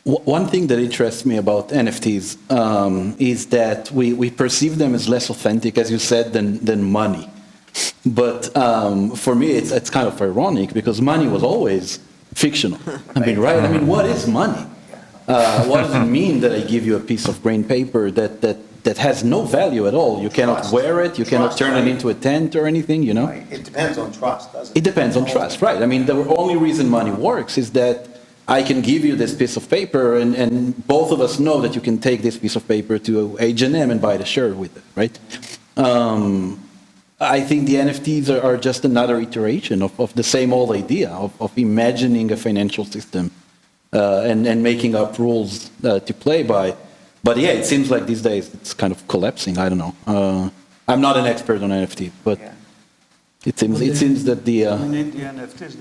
One thing that interests me about NFTs is that we perceive them as less authentic, as you said, than money. But for me, it's kind of ironic, because money was always fictional. I mean, right? I mean, what is money? What does it mean that I give you a piece of green paper that has no value at all? You cannot wear it, you cannot turn it into a tent or anything, Right. It depends on trust, doesn't it? It depends on trust, right? I mean, the only reason money works is that I can give you this piece of paper, and both of us know that you can take this piece of paper to H&M and buy the shirt with it, right? I think the NFTs are just another iteration of the same old idea of imagining a financial system and making up rules to play by. But yeah, it seems like these days it's kind of collapsing. I don't know. I'm not an expert on NFT, but it seems that the in the NFTs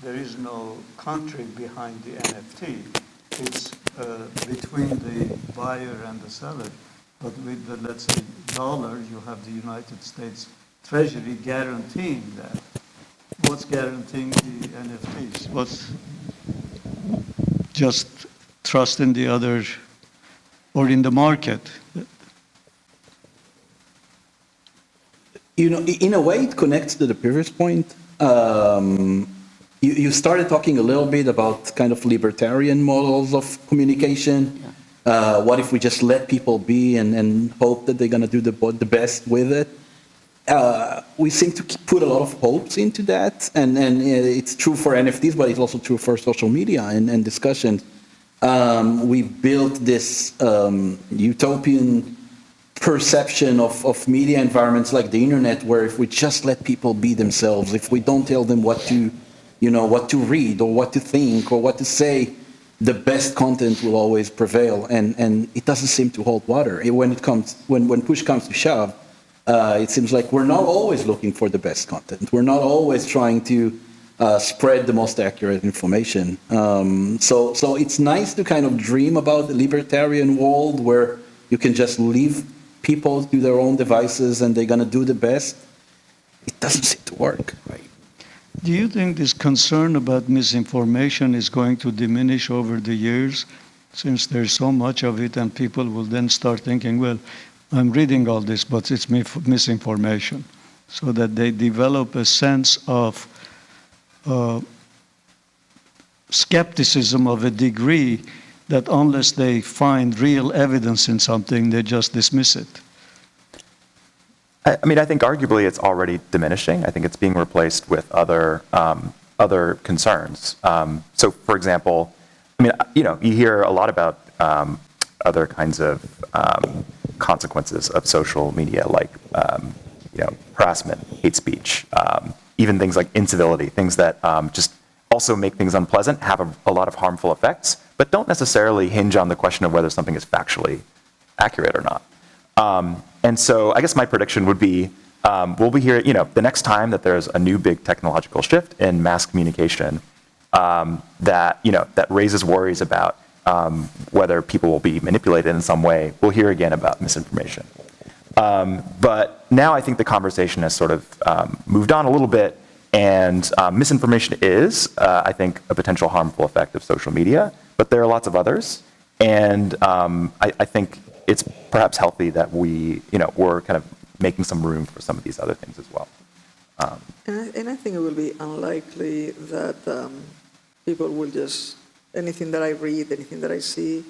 there is no country behind the NFT. It's between the buyer and the seller. But with the, let's say, dollar, you have the United States Treasury guaranteeing that. What's guaranteeing the NFTs? What's just trust in the other or in the market? In a way, it connects to the previous point. You started talking a little bit about kind of libertarian models of communication. What if we just let people be and hope that they're going to do the best with it? We seem to put a lot of hopes into that, and it's true for NFTs, but it's also true for social media and discussions. We built this utopian perception of media environments like the internet, where if we just let people be themselves, if we don't tell them what to read or what to think or what to say, the best content will always prevail, and it doesn't seem to hold water. When push comes to shove, it seems like we're not always looking for the best content. We're not always trying to spread the most accurate information. So it's nice to kind of dream about the libertarian world where you can just leave people to their own devices and they're going to do the best. It doesn't seem to work. Right. Do you think this concern about misinformation is going to diminish over the years, since there's so much of it, and people will then start thinking, well, I'm reading all this, but it's misinformation, so that they develop a sense of skepticism of a degree that unless they find real evidence in something, they just dismiss it? I mean, I think arguably it's already diminishing. I think it's being replaced with other concerns. So, for example, I mean, you hear a lot about other kinds of consequences of social media, like harassment, hate speech, even things like incivility, things that just also make things unpleasant, have a lot of harmful effects, but don't necessarily hinge on the question of whether something is factually accurate or not. And so I guess my prediction would be we'll be here, the next time that there's a new big technological shift in mass communication that raises worries about whether people will be manipulated in some way, we'll hear again about misinformation. But now I think the conversation has sort of moved on a little bit, and misinformation is, I think, a potential harmful effect of social media, but there are lots of others, and I think it's perhaps healthy that we're kind of making some room for some of these other things as well. And I think it will be unlikely that people will just, anything that I read, anything that I see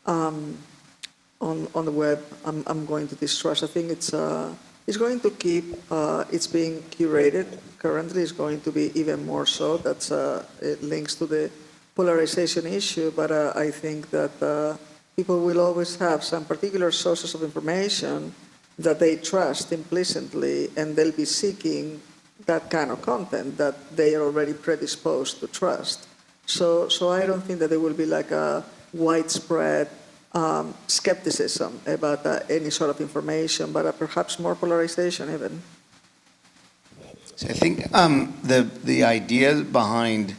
on the web, I'm going to distrust. I think it's going to keep, it's being curated. Currently, it's going to be even more so. It links to the polarization issue, but I think that people will always have some particular sources of information that they trust implicitly, and they'll be seeking that kind of content that they are already predisposed to trust. So I don't think that there will be like a widespread skepticism about any sort of information, but perhaps more polarization even. So I think the idea behind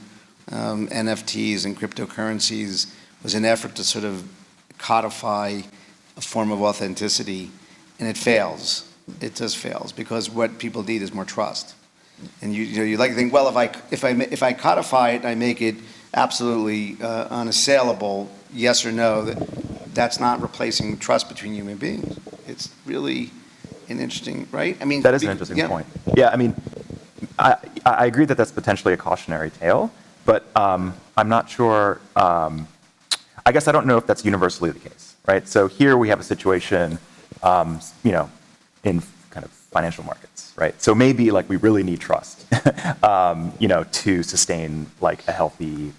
NFTs and cryptocurrencies was an effort to sort of codify a form of authenticity, and it fails. It just fails because what people need is more trust. And you like to think, well, if I codify it and I make it absolutely unassailable, yes or no, that's not replacing trust between human beings. It's really an interesting, right? I mean, that is an interesting point. Yeah, I mean, I agree that that's potentially a cautionary tale, but I'm not sure. I guess I don't know if that's universally the case, right? So here we have a situation, in kind of financial markets, right? So maybe like we really need trust, to sustain like a healthy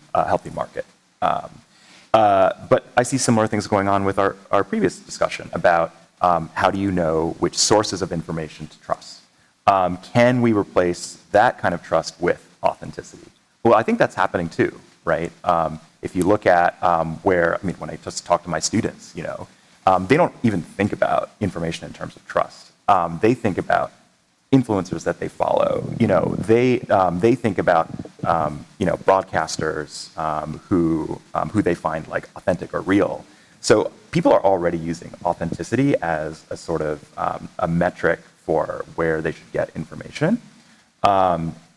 market. But I see similar things going on with our previous discussion about how do you know which sources of information to trust? Can we replace that kind of trust with authenticity? Well, I think that's happening too, right? If you look at when I just talk to my students, they don't even think about information in terms of trust. They think about influencers that they follow. They think about broadcasters who they find like authentic or real. So people are already using authenticity as a sort of a metric for where they should get information.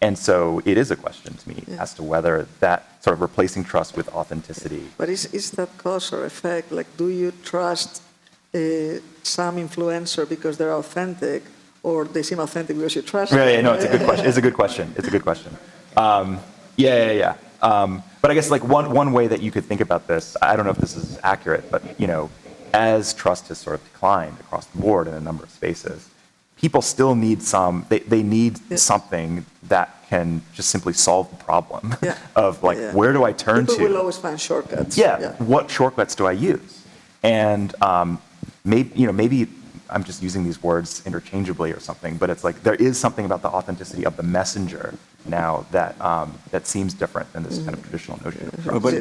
And so it is a question to me as to whether that sort of replacing trust with authenticity. But is that cause or effect? Like, do you trust some influencer because they're authentic, or they seem authentic because you trust them? Yeah, no, it's a good question. It's a good question. Yeah. But I guess like one way that you could think about this, I don't know if this is accurate, but as trust has sort of declined across the board in a number of spaces, people still need they need something that can just simply solve the problem of like, where do I turn to? People will always find shortcuts. Yeah, what shortcuts do I use? And maybe I'm just using these words interchangeably or something, but it's like there is something about the authenticity of the messenger now that seems different than this kind of traditional notion of trust.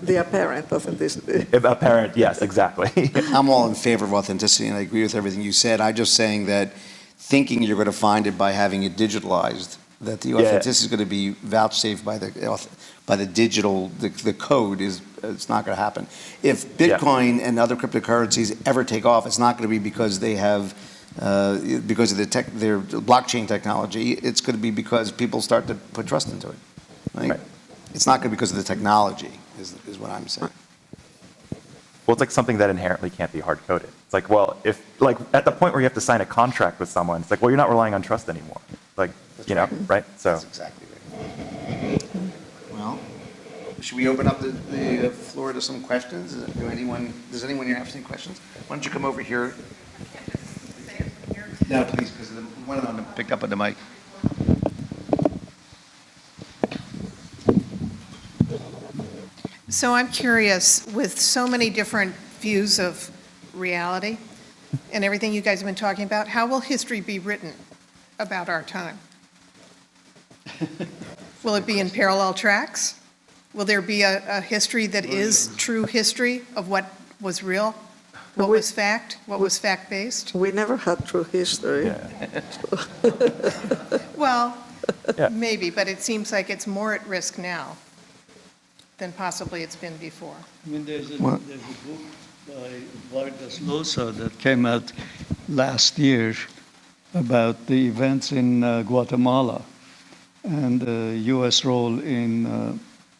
The apparent authenticity. Apparent, yes, exactly. I'm all in favor of authenticity, and I agree with everything you said. I'm just saying that thinking you're going to find it by having it digitalized, that the authenticity is going to be vouchsafed by the digital, the code it's not going to happen. If Bitcoin and other cryptocurrencies ever take off, it's not going to be because they have, because of their blockchain technology. It's going to be because people start to put trust into it. Right? It's not going to be because of the technology, is what I'm saying. Well, it's like something that inherently can't be hard-coded. It's like, well, if like at the point where you have to sign a contract with someone, it's like, well, you're not relying on trust anymore. Like, right? So. That's exactly right. Well, should we open up the floor to some questions? Does anyone here have any questions? Why don't you come over here? No, please, because one of them picked up on the mic. So I'm curious, with so many different views of reality and everything you guys have been talking about, how will history be written about our time? Will it be in parallel tracks? Will there be a history that is true history of what was real? What was fact? What was fact-based? We never had true history. Yeah. Well, Yeah. maybe, but it seems like it's more at risk now than possibly it's been before. I mean, there's a book by Vargas Llosa that came out last year about the events in Guatemala and the U.S. role in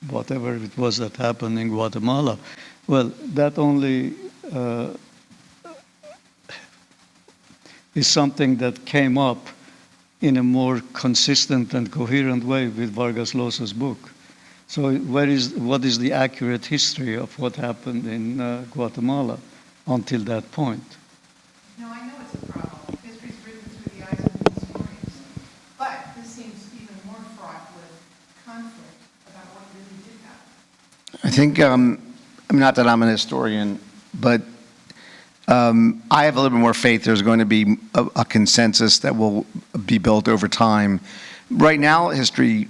whatever it was that happened in Guatemala. Well, that only is something that came up in a more consistent and coherent way with Vargas Llosa's book. So what is the accurate history of what happened in Guatemala until that point? No, I know it's a problem. History's written through the eyes of the historians. But this seems even more fraught with conflict about what really did happen. I think, not that I'm an historian, but I have a little bit more faith there's going to be a consensus that will be built over time. Right now, historians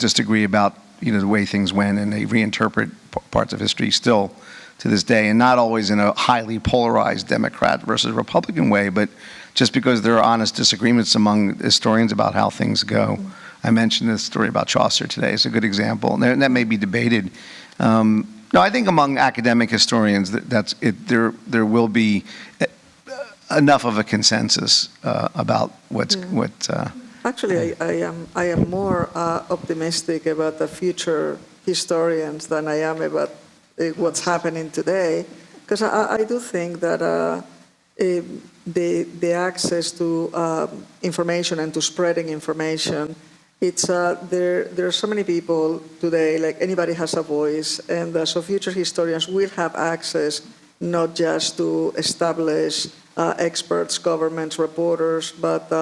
disagree about, the way things went, and they reinterpret parts of history still to this day, and not always in a highly polarized Democrat versus Republican way, but just because there are honest disagreements among historians about how things go. I mentioned this story about Chaucer today. It's a good example, and that may be debated. No, I think among academic historians there will be enough of a consensus about what. Actually, I am more optimistic about the future historians than I am about what's happening today, because I do think that the access to information and to spreading information, there are so many people today, like anybody has a voice, and so future historians will have access not just to established experts, governments, reporters, but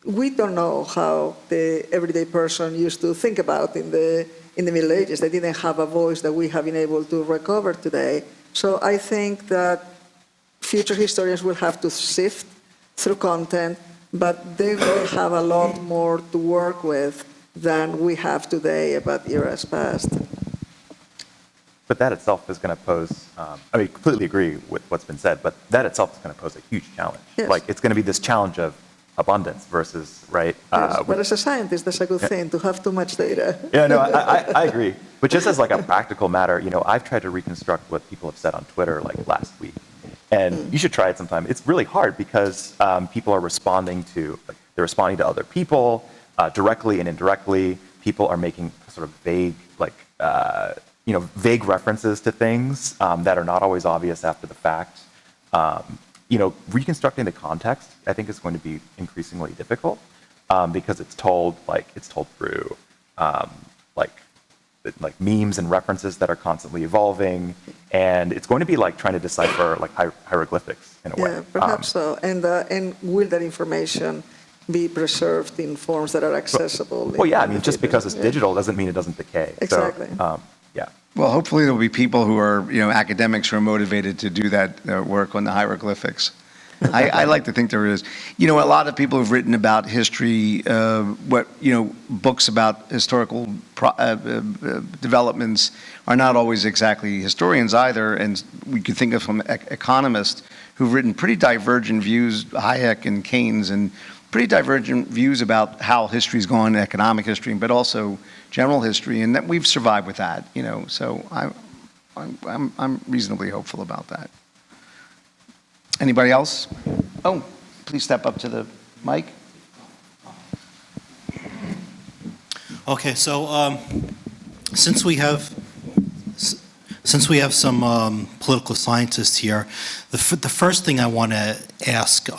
we don't know how the everyday person used to think about in the Middle Ages. They didn't have a voice that we have been able to recover today. So I think that future historians will have to sift through content, but they will have a lot more to work with than we have today about eras past. But that itself is going to pose, I completely agree with what's been said, but that itself is going to pose a huge challenge. Yes. Like, it's going to be this challenge of abundance versus, right? Yes, but as a scientist, that's a good thing, to have too much data. Yeah, no, I agree. But just as like a practical matter, I've tried to reconstruct what people have said on Twitter like last week. And you should try it sometime. It's really hard because people are responding to other people directly and indirectly. People are making sort of vague, vague references to things that are not always obvious after the fact. Reconstructing the context, I think, is going to be increasingly difficult because it's told through like memes and references that are constantly evolving, and it's going to be like trying to decipher like hieroglyphics in a way. Yeah, perhaps so. And will that information be preserved in forms that are accessible? Well, yeah, just because it's digital doesn't mean it doesn't decay. Exactly. So, yeah. Well, hopefully there'll be people who are, academics who are motivated to do that work on the hieroglyphics. I like to think there is. A lot of people who've written about history, books about historical developments are not always exactly historians either. And we could think of some economists who've written pretty divergent views, Hayek and Keynes, and pretty divergent views about how history's gone, economic history, but also general history, and that we've survived with that. So I'm reasonably hopeful about that. Anybody else? Oh, please step up to the mic. Okay, so since we have some political scientists here, the first thing I want to ask,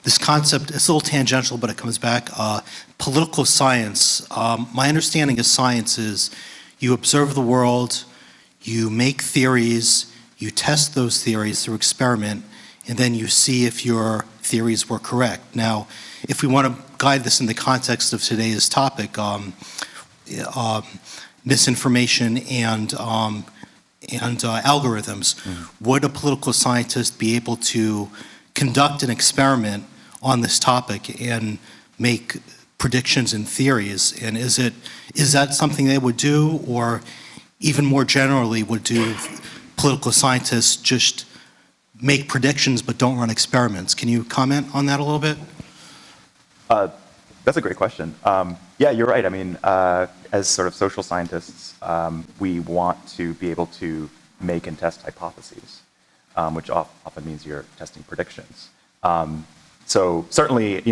this concept, it's a little tangential, but it comes back. Political science, my understanding of science is you observe the world, you make theories, you test those theories through experiment, and then you see if your theories were correct. Now, if we want to guide this in the context of today's topic, misinformation and algorithms, would a political scientist be able to conduct an experiment on this topic and make predictions and theories? And is that something they would do, or even more generally would do political scientists just make predictions but don't run experiments. Can you comment on that a little bit? That's a great question. Yeah, you're right. I mean, as sort of social scientists, we want to be able to make and test hypotheses, which often means you're testing predictions. So certainly,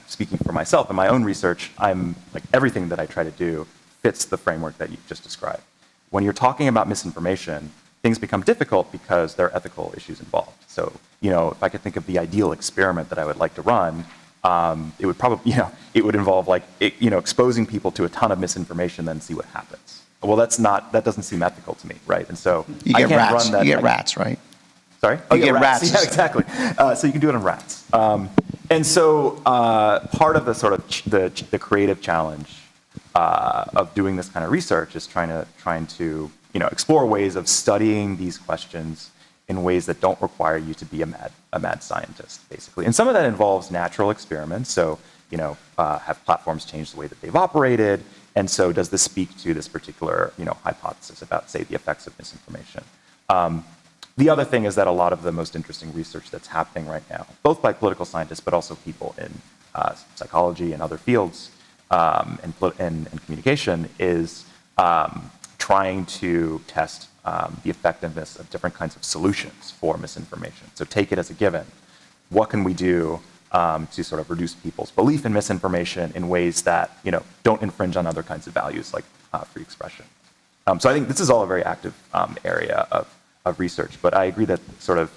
speaking for myself in my own research, I'm like everything that I try to do fits the framework that you just described. When you're talking about misinformation, things become difficult because there are ethical issues involved. So, if I could think of the ideal experiment that I would like to run, it would probably, it would involve exposing people to a ton of misinformation, then see what happens. Well, that doesn't seem ethical to me, right? And so You I get can't rats. run that. You get rats, right? Sorry? You get rats. Yeah, exactly. So you can do it on rats. And so part of the sort of the creative challenge of doing this kind of research is trying to explore ways of studying these questions in ways that don't require you to be a mad scientist, basically. And some of that involves natural experiments. So, have platforms changed the way that they've operated? And so does this speak to this particular, hypothesis about, say, the effects of misinformation? The other thing is that a lot of the most interesting research that's happening right now, both by political scientists, but also people in psychology and other fields and communication, is trying to test the effectiveness of different kinds of solutions for misinformation. So take it as a given. What can we do to sort of reduce people's belief in misinformation in ways that don't infringe on other kinds of values like free expression? So I think this is all a very active area of research, but I agree that sort of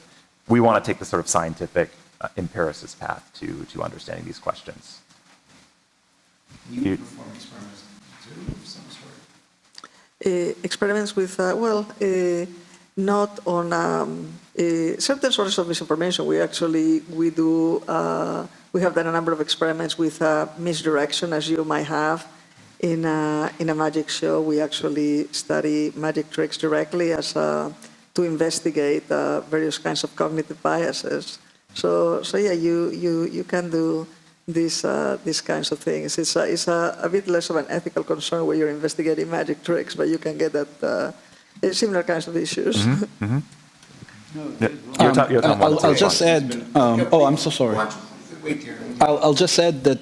we want to take the sort of scientific empiricist path to understanding these questions. You perform experiments too of some sort? Experiments with, not on certain sources of misinformation. We have done a number of experiments with misdirection, as you might have. In a magic show, we actually study magic tricks directly to investigate various kinds of cognitive biases. So yeah, you can do these kinds of things. It's a bit less of an ethical concern where you're investigating magic tricks, but you can get at similar kinds of issues. Mm-hmm. Mm-hmm. I'll just add. I'm so sorry. I'll just add that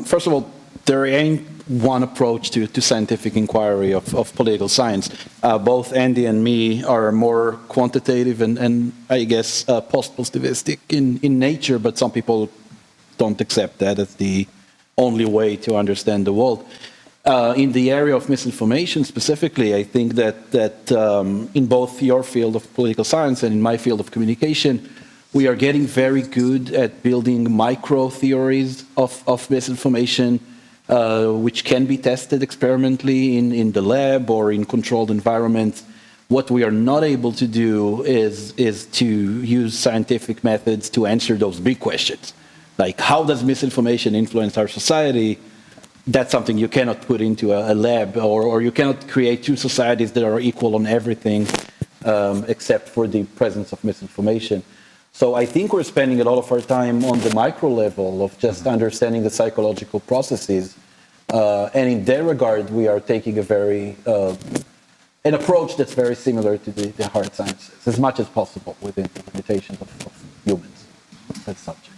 first of all, there ain't one approach to scientific inquiry of political science. Both Andy and me are more quantitative and I guess post-positivistic in nature, but some people don't accept that as the only way to understand the world. In the area of misinformation specifically, I think that in both your field of political science and in my field of communication, we are getting very good at building micro theories of misinformation, which can be tested experimentally in the lab or in controlled environments. What we are not able to do is to use scientific methods to answer those big questions. Like, how does misinformation influence our society? That's something you cannot put into a lab, or you cannot create two societies that are equal on everything except for the presence of misinformation. So I think we're spending a lot of our time on the micro level of just understanding the psychological processes. And in that regard, we are taking an approach that's very similar to the hard sciences, as much as possible within the limitations of humans as subjects.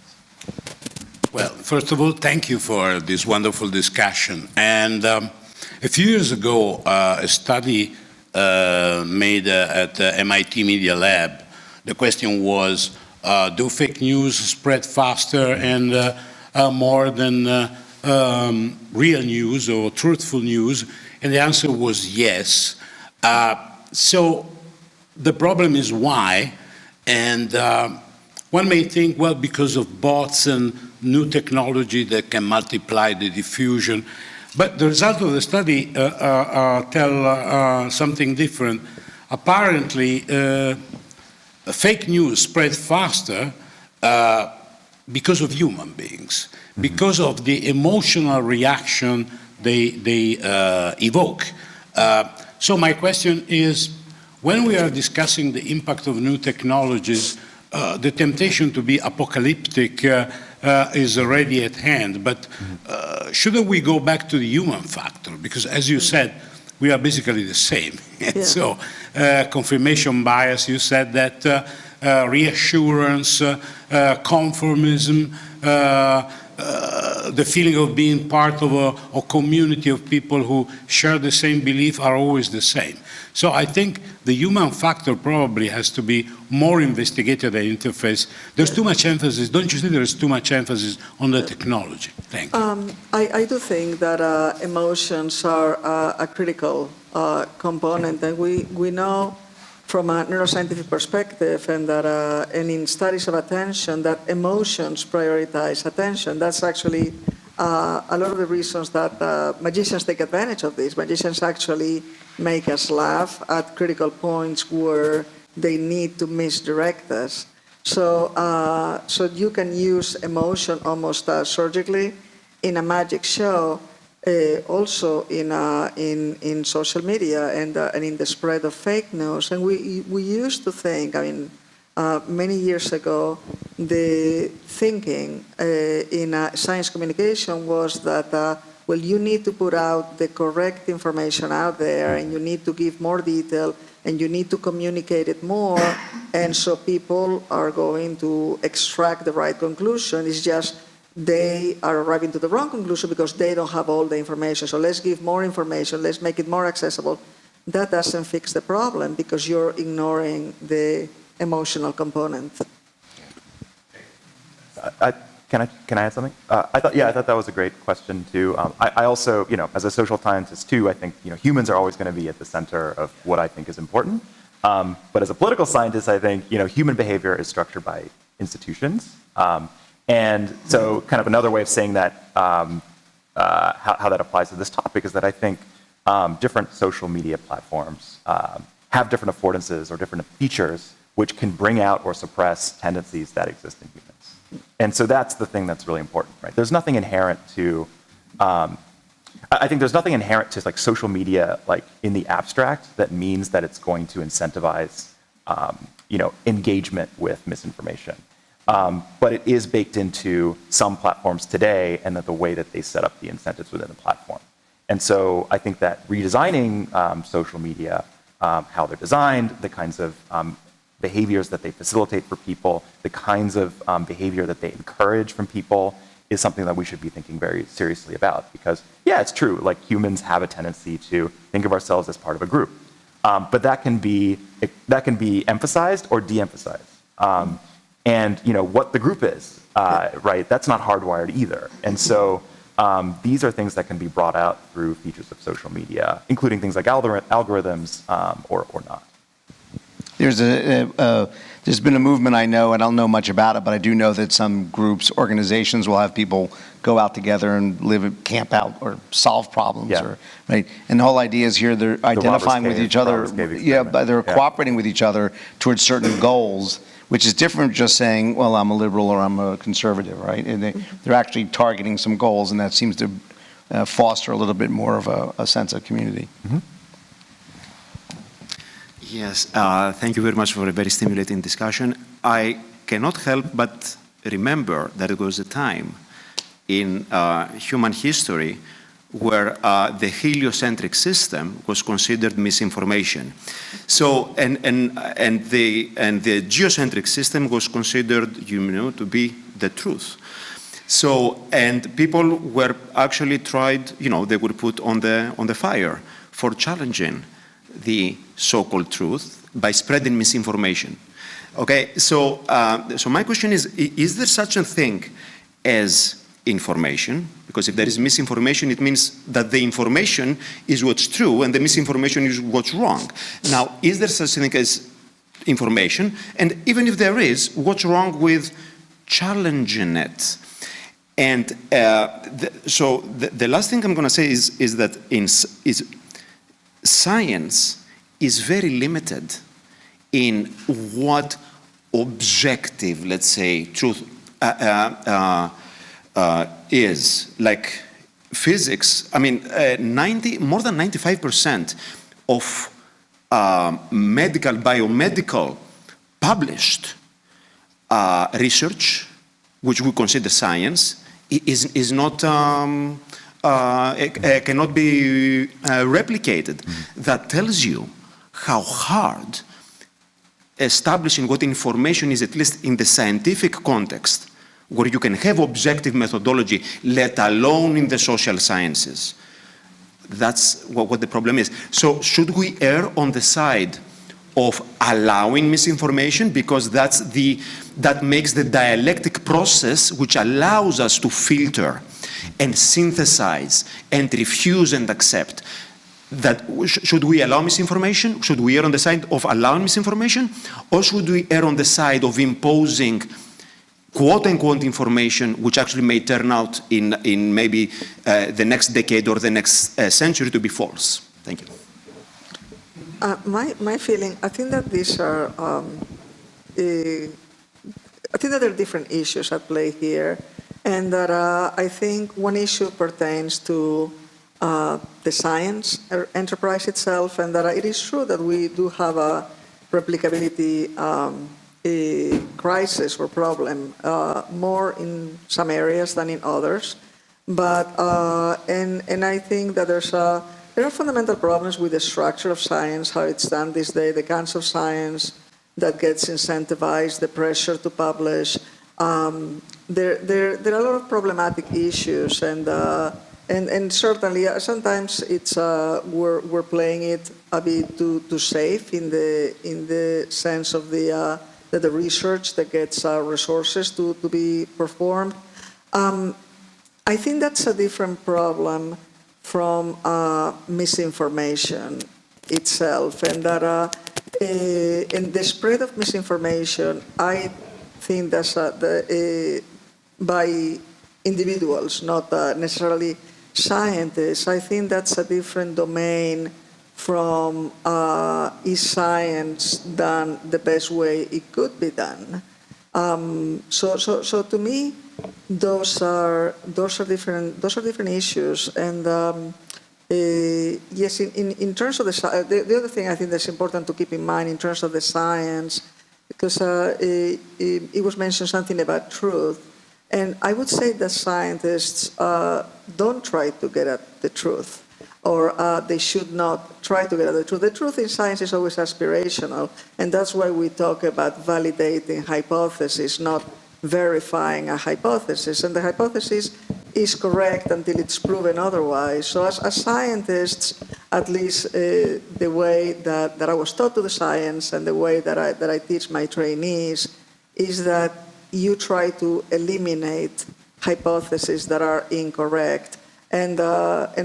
Well, first of all, thank you for this wonderful discussion. And a few years ago, a study made at MIT Media Lab, the question was, do fake news spread faster and more than real news or truthful news? And the answer was yes. So the problem is why? And one may think, well, because of bots and new technology that can multiply the diffusion. But the result of the study tell something different. Apparently, fake news spread faster because of human beings, because of the emotional reaction they evoke. So my question is, when we are discussing the impact of new technologies, the temptation to be apocalyptic is already at hand, but shouldn't we go back to the human factor? Because as you said, we are basically the same. And Yeah. so confirmation bias, you said that, reassurance, conformism, the feeling of being part of a community of people who share the same belief are always the same. So I think the human factor probably has to be more investigated at interface. There's too much emphasis, don't you think there is too much emphasis on the technology? Thank you. I do think that emotions are a critical component, and we know from a neuroscientific perspective and in studies of attention that emotions prioritize attention. That's actually a lot of the reasons that magicians take advantage of this. Magicians actually make us laugh at critical points where they need to misdirect us. So you can use emotion almost surgically in a magic show, also in social media and in the spread of fake news. And we used to think, many years ago, the thinking in science communication was that, well, you need to put out the correct information out there, and you need to give more detail, and you need to communicate it more, and so people are going to extract the right conclusion. It's just they are arriving to the wrong conclusion because they don't have all the information. So let's give more information, let's make it more accessible. That doesn't fix the problem because you're ignoring the emotional component. Can I add something? I thought that was a great question too. I also, as a social scientist too, I think humans are always going to be at the center of what I think is important. But as a political scientist, I think human behavior is structured by institutions, and so kind of another way of saying that how that applies to this topic is that I think different social media platforms have different affordances or different features which can bring out or suppress tendencies that exist in humans. And so that's the thing that's really important, right? There's nothing inherent to, I think there's nothing inherent to like social media, like in the abstract, that means that it's going to incentivize, engagement with misinformation. But it is baked into some platforms today, and that the way that they set up the incentives within the platform. And so I think that redesigning social media, how they're designed, the kinds of behaviors that they facilitate for people, the kinds of behavior that they encourage from people is something that we should be thinking very seriously about. Because, yeah, it's true, like humans have a tendency to think of ourselves as part of a group. But that can be emphasized or de-emphasized. And what the group is, right, that's not hardwired either. And so these are things that can be brought out through features of social media, including things like algorithms or not. There's been a movement I know, and I don't know much about it, but I do know that some groups, organizations will have people go out together and camp out or solve problems. Yeah. Right? And the whole idea is here they're identifying with each other. Yeah, but they're cooperating with each other towards certain goals, which is different from just saying, well, I'm a liberal or I'm a conservative, right? And they're actually targeting some goals, and that seems to foster a little bit more of a sense of community. Mm-hmm. Yes, thank you very much for a very stimulating discussion. I cannot help but remember that it was a time in human history where the heliocentric system was considered misinformation. So, and the geocentric system was considered, to be the truth. So, and people were actually tried, they were put on the fire for challenging the so-called truth by spreading misinformation. Okay, so my question is there such a thing as information? Because if there is misinformation, it means that the information is what's true and the misinformation is what's wrong. Now, is there such a thing as information? And even if there is, what's wrong with challenging it? And so the last thing I'm going to say is that science is very limited in what objective, let's say, truth is. Like physics, more than 95% of biomedical published research, which we consider science, is not cannot be replicated. That tells you how hard establishing what information is, at least in the scientific context, where you can have objective methodology, let alone in the social sciences. That's what the problem is. So should we err on the side of allowing misinformation, because that makes the dialectic process which allows us to filter and synthesize and refuse and accept? That should we allow misinformation? Should we err on the side of allowing misinformation? Or should we err on the side of imposing quote-unquote information which actually may turn out in maybe the next decade or the next century to be false? Thank you. My feeling, I think that these are, I think that there are different issues at play here, and that I think one issue pertains to the science enterprise itself, and that it is true that we do have a replicability crisis or problem, more in some areas than in others. But, and I think that there are fundamental problems with the structure of science, how it's done these days, the kinds of science that gets incentivized, the pressure to publish. There are a lot of problematic issues, and certainly sometimes it's we're playing it a bit too safe in the sense of the research that gets resources to be performed. I think that's a different problem from misinformation itself, and that in the spread of misinformation, I think that's by individuals, not necessarily scientists. I think that's a different domain from is science done the best way it could be done. So to me, those are different issues, and yes, in terms of the other thing I think that's important to keep in mind in terms of the science, because it was mentioned something about truth, and I would say that scientists don't try to get at the truth, or they should not try to get at the truth. The truth in science is always aspirational, and that's why we talk about validating hypotheses, not verifying a hypothesis. And the hypothesis is correct until it's proven otherwise. So as scientists, at least the way that I was taught to do science and the way that I teach my trainees is that you try to eliminate hypotheses that are incorrect, and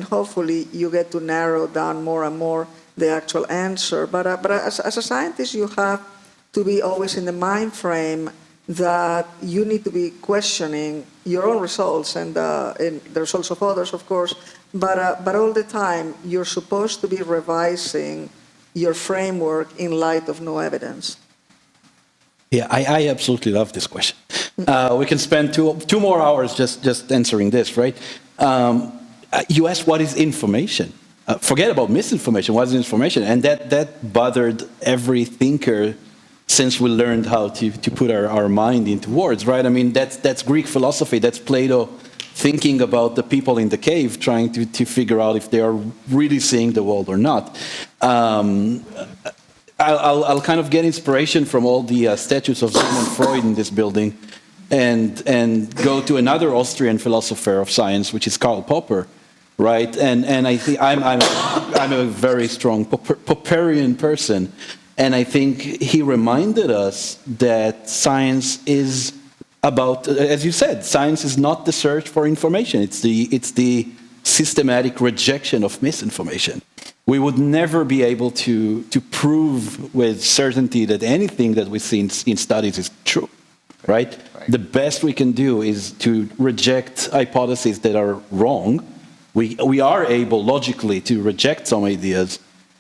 hopefully you get to narrow down more and more the actual answer. But as a scientist, you have to be always in the mind frame that you need to be questioning your own results and the results of others, of course, but all the time you're supposed to be revising your framework in light of no evidence. Yeah, I absolutely love this question. We can spend two more hours just answering this, right? You asked what is information. Forget about misinformation. What is information? And that bothered every thinker since we learned how to put our mind into words, right? I mean, that's Greek philosophy. That's Plato thinking about the people in the cave, trying to figure out if they are really seeing the world or not. I'll kind of get inspiration from all the statues of Sigmund Freud in this building, and go to another Austrian philosopher of science, which is Karl Popper, right? And I think I'm a very strong Popperian person. And I think he reminded us that science is about, as you said, science is not the search for information. It's the systematic rejection of misinformation. We would never be able to prove with certainty that anything that we see in studies is true, right? The best we can do is to reject hypotheses that are wrong. We are able logically to reject some ideas.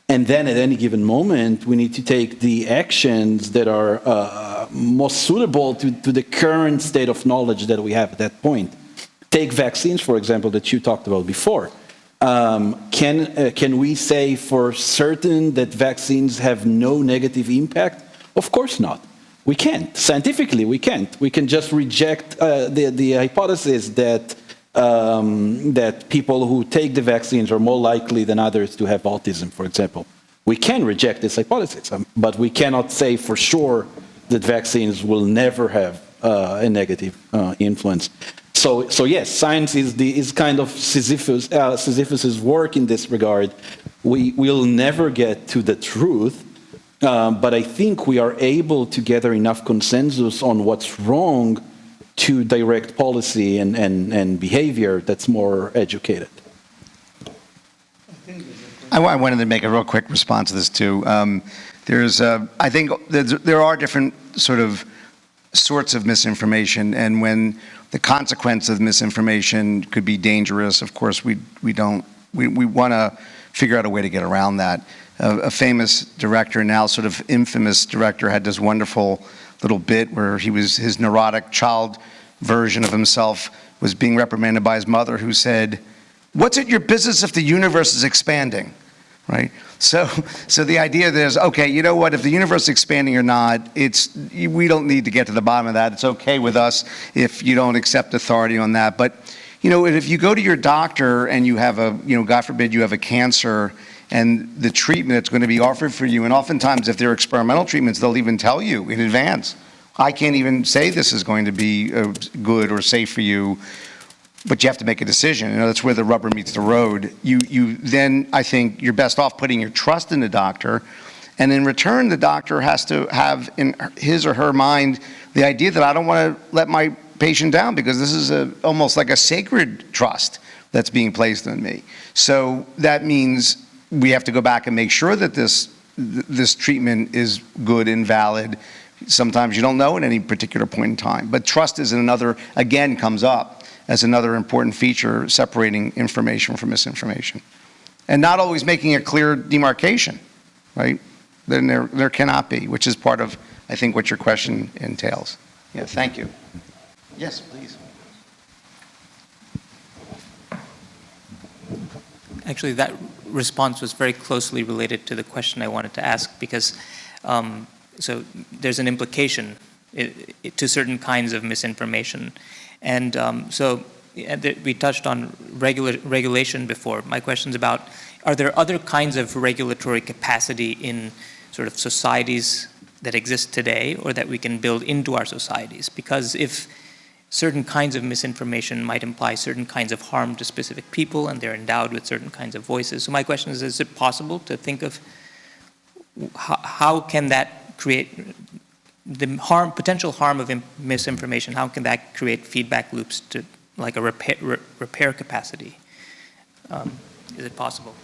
And then at any given moment, we need to take the actions that are most suitable to the current state of knowledge that we have at that point. Take vaccines, for example, that you talked about before. Can we say for certain that vaccines have no negative impact? Of course not. We can't. Scientifically, we can't. We can just reject the hypothesis that that people who take the vaccines are more likely than others to have autism, for example. We can reject this hypothesis, but we cannot say for sure that vaccines will never have a negative influence. So yes, science is kind of Sisyphus's work in this regard. We will never get to the truth, but I think we are able to gather enough consensus on what's wrong to direct policy and behavior that's more educated. I wanted to make a real quick response to this too. I think there are different sorts of misinformation, and when the consequence of misinformation could be dangerous, of course we want to figure out a way to get around that. A famous director, now sort of infamous director, had this wonderful little bit where his neurotic child version of himself was being reprimanded by his mother, who said, "What's it your business if the universe is expanding?" Right? So the idea is, okay, you know what, if the universe is expanding or not, we don't need to get to the bottom of that. It's okay with us if you don't accept authority on that. But, if you go to your doctor and you have God forbid you have a cancer, and the treatment that's going to be offered for you, and oftentimes if they're experimental treatments, they'll even tell you in advance, I can't even say this is going to be good or safe for you, but you have to make a decision. That's where the rubber meets the road. You then, I think, you're best off putting your trust in the doctor, and in return, the doctor has to have in his or her mind the idea that I don't want to let my patient down because this is almost like a sacred trust that's being placed on me. So that means we have to go back and make sure that this treatment is good and valid. Sometimes you don't know at any particular point in time, but trust is comes up as another important feature separating information from misinformation. And not always making a clear demarcation, right? Then there cannot be, which is part of, I think, what your question entails. Yeah, thank you. Yes, please. Actually, that response was very closely related to the question I wanted to ask, because so there's an implication to certain kinds of misinformation. And we touched on regulation before. My question's about, are there other kinds of regulatory capacity in sort of societies that exist today or that we can build into our societies? Because if certain kinds of misinformation might imply certain kinds of harm to specific people and they're endowed with certain kinds of voices. So my question is it possible to think of how can that create the potential harm of misinformation? How can that create feedback loops to like a repair capacity? Is it possible?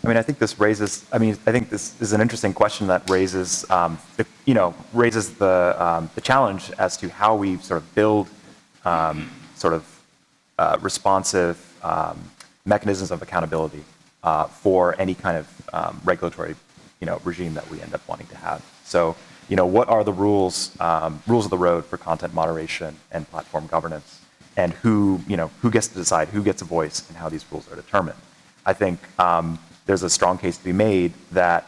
I think this is an interesting question that raises, the challenge as to how we sort of build responsive mechanisms of accountability for any kind of regulatory, regime that we end up wanting to have. So, what are the rules of the road for content moderation and platform governance, and who gets to decide, who gets a voice, and how these rules are determined? I think there's a strong case to be made that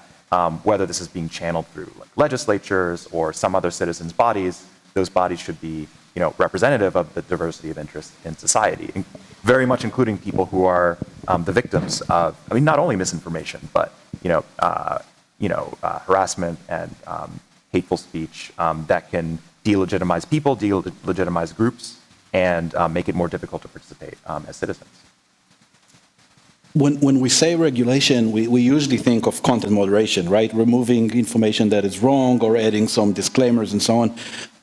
whether this is being channeled through legislatures or some other citizens' bodies, those bodies should be, representative of the diversity of interest in society, very much including people who are the victims of, not only misinformation, but harassment and hateful speech that can delegitimize people, delegitimize groups, and make it more difficult to participate as citizens. When we say regulation, we usually think of content moderation, right? Removing information that is wrong or adding some disclaimers and so on.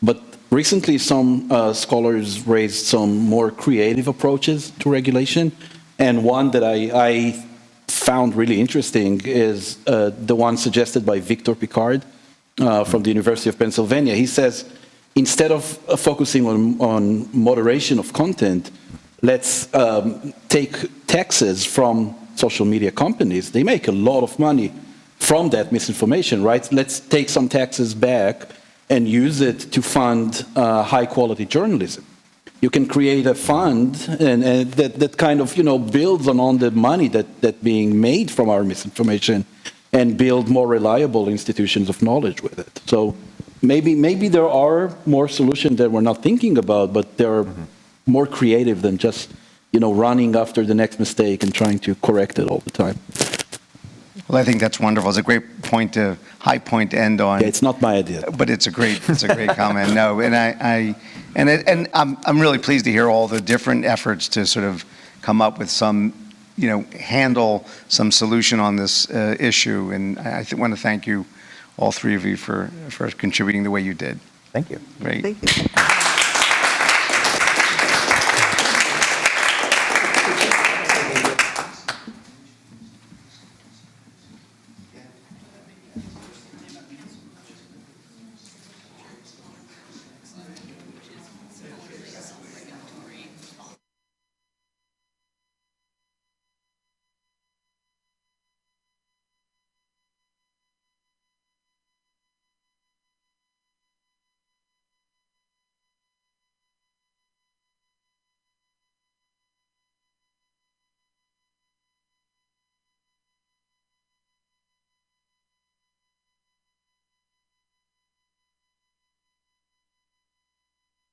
But recently, some scholars raised some more creative approaches to regulation. And one that I found really interesting is the one suggested by Victor Picard from the University of Pennsylvania. He says, instead of focusing on moderation of content, let's take taxes from social media companies. They make a lot of money from that misinformation, right? Let's take some taxes back and use it to fund high-quality journalism. You can create a fund and that kind of builds on the money that being made from our misinformation and build more reliable institutions of knowledge with it. So maybe there are more solutions that we're not thinking about, but they're more creative than just, running after the next mistake and trying to correct it all the time. Well, I think that's wonderful. It's a great high point to end on. Yeah, it's not my idea. But it's a great comment. No, and I'm really pleased to hear all the different efforts to sort of come up with some, handle some solution on this issue. And I want to thank you, all three of you, for contributing the way you did. Thank you. Great. Thank you.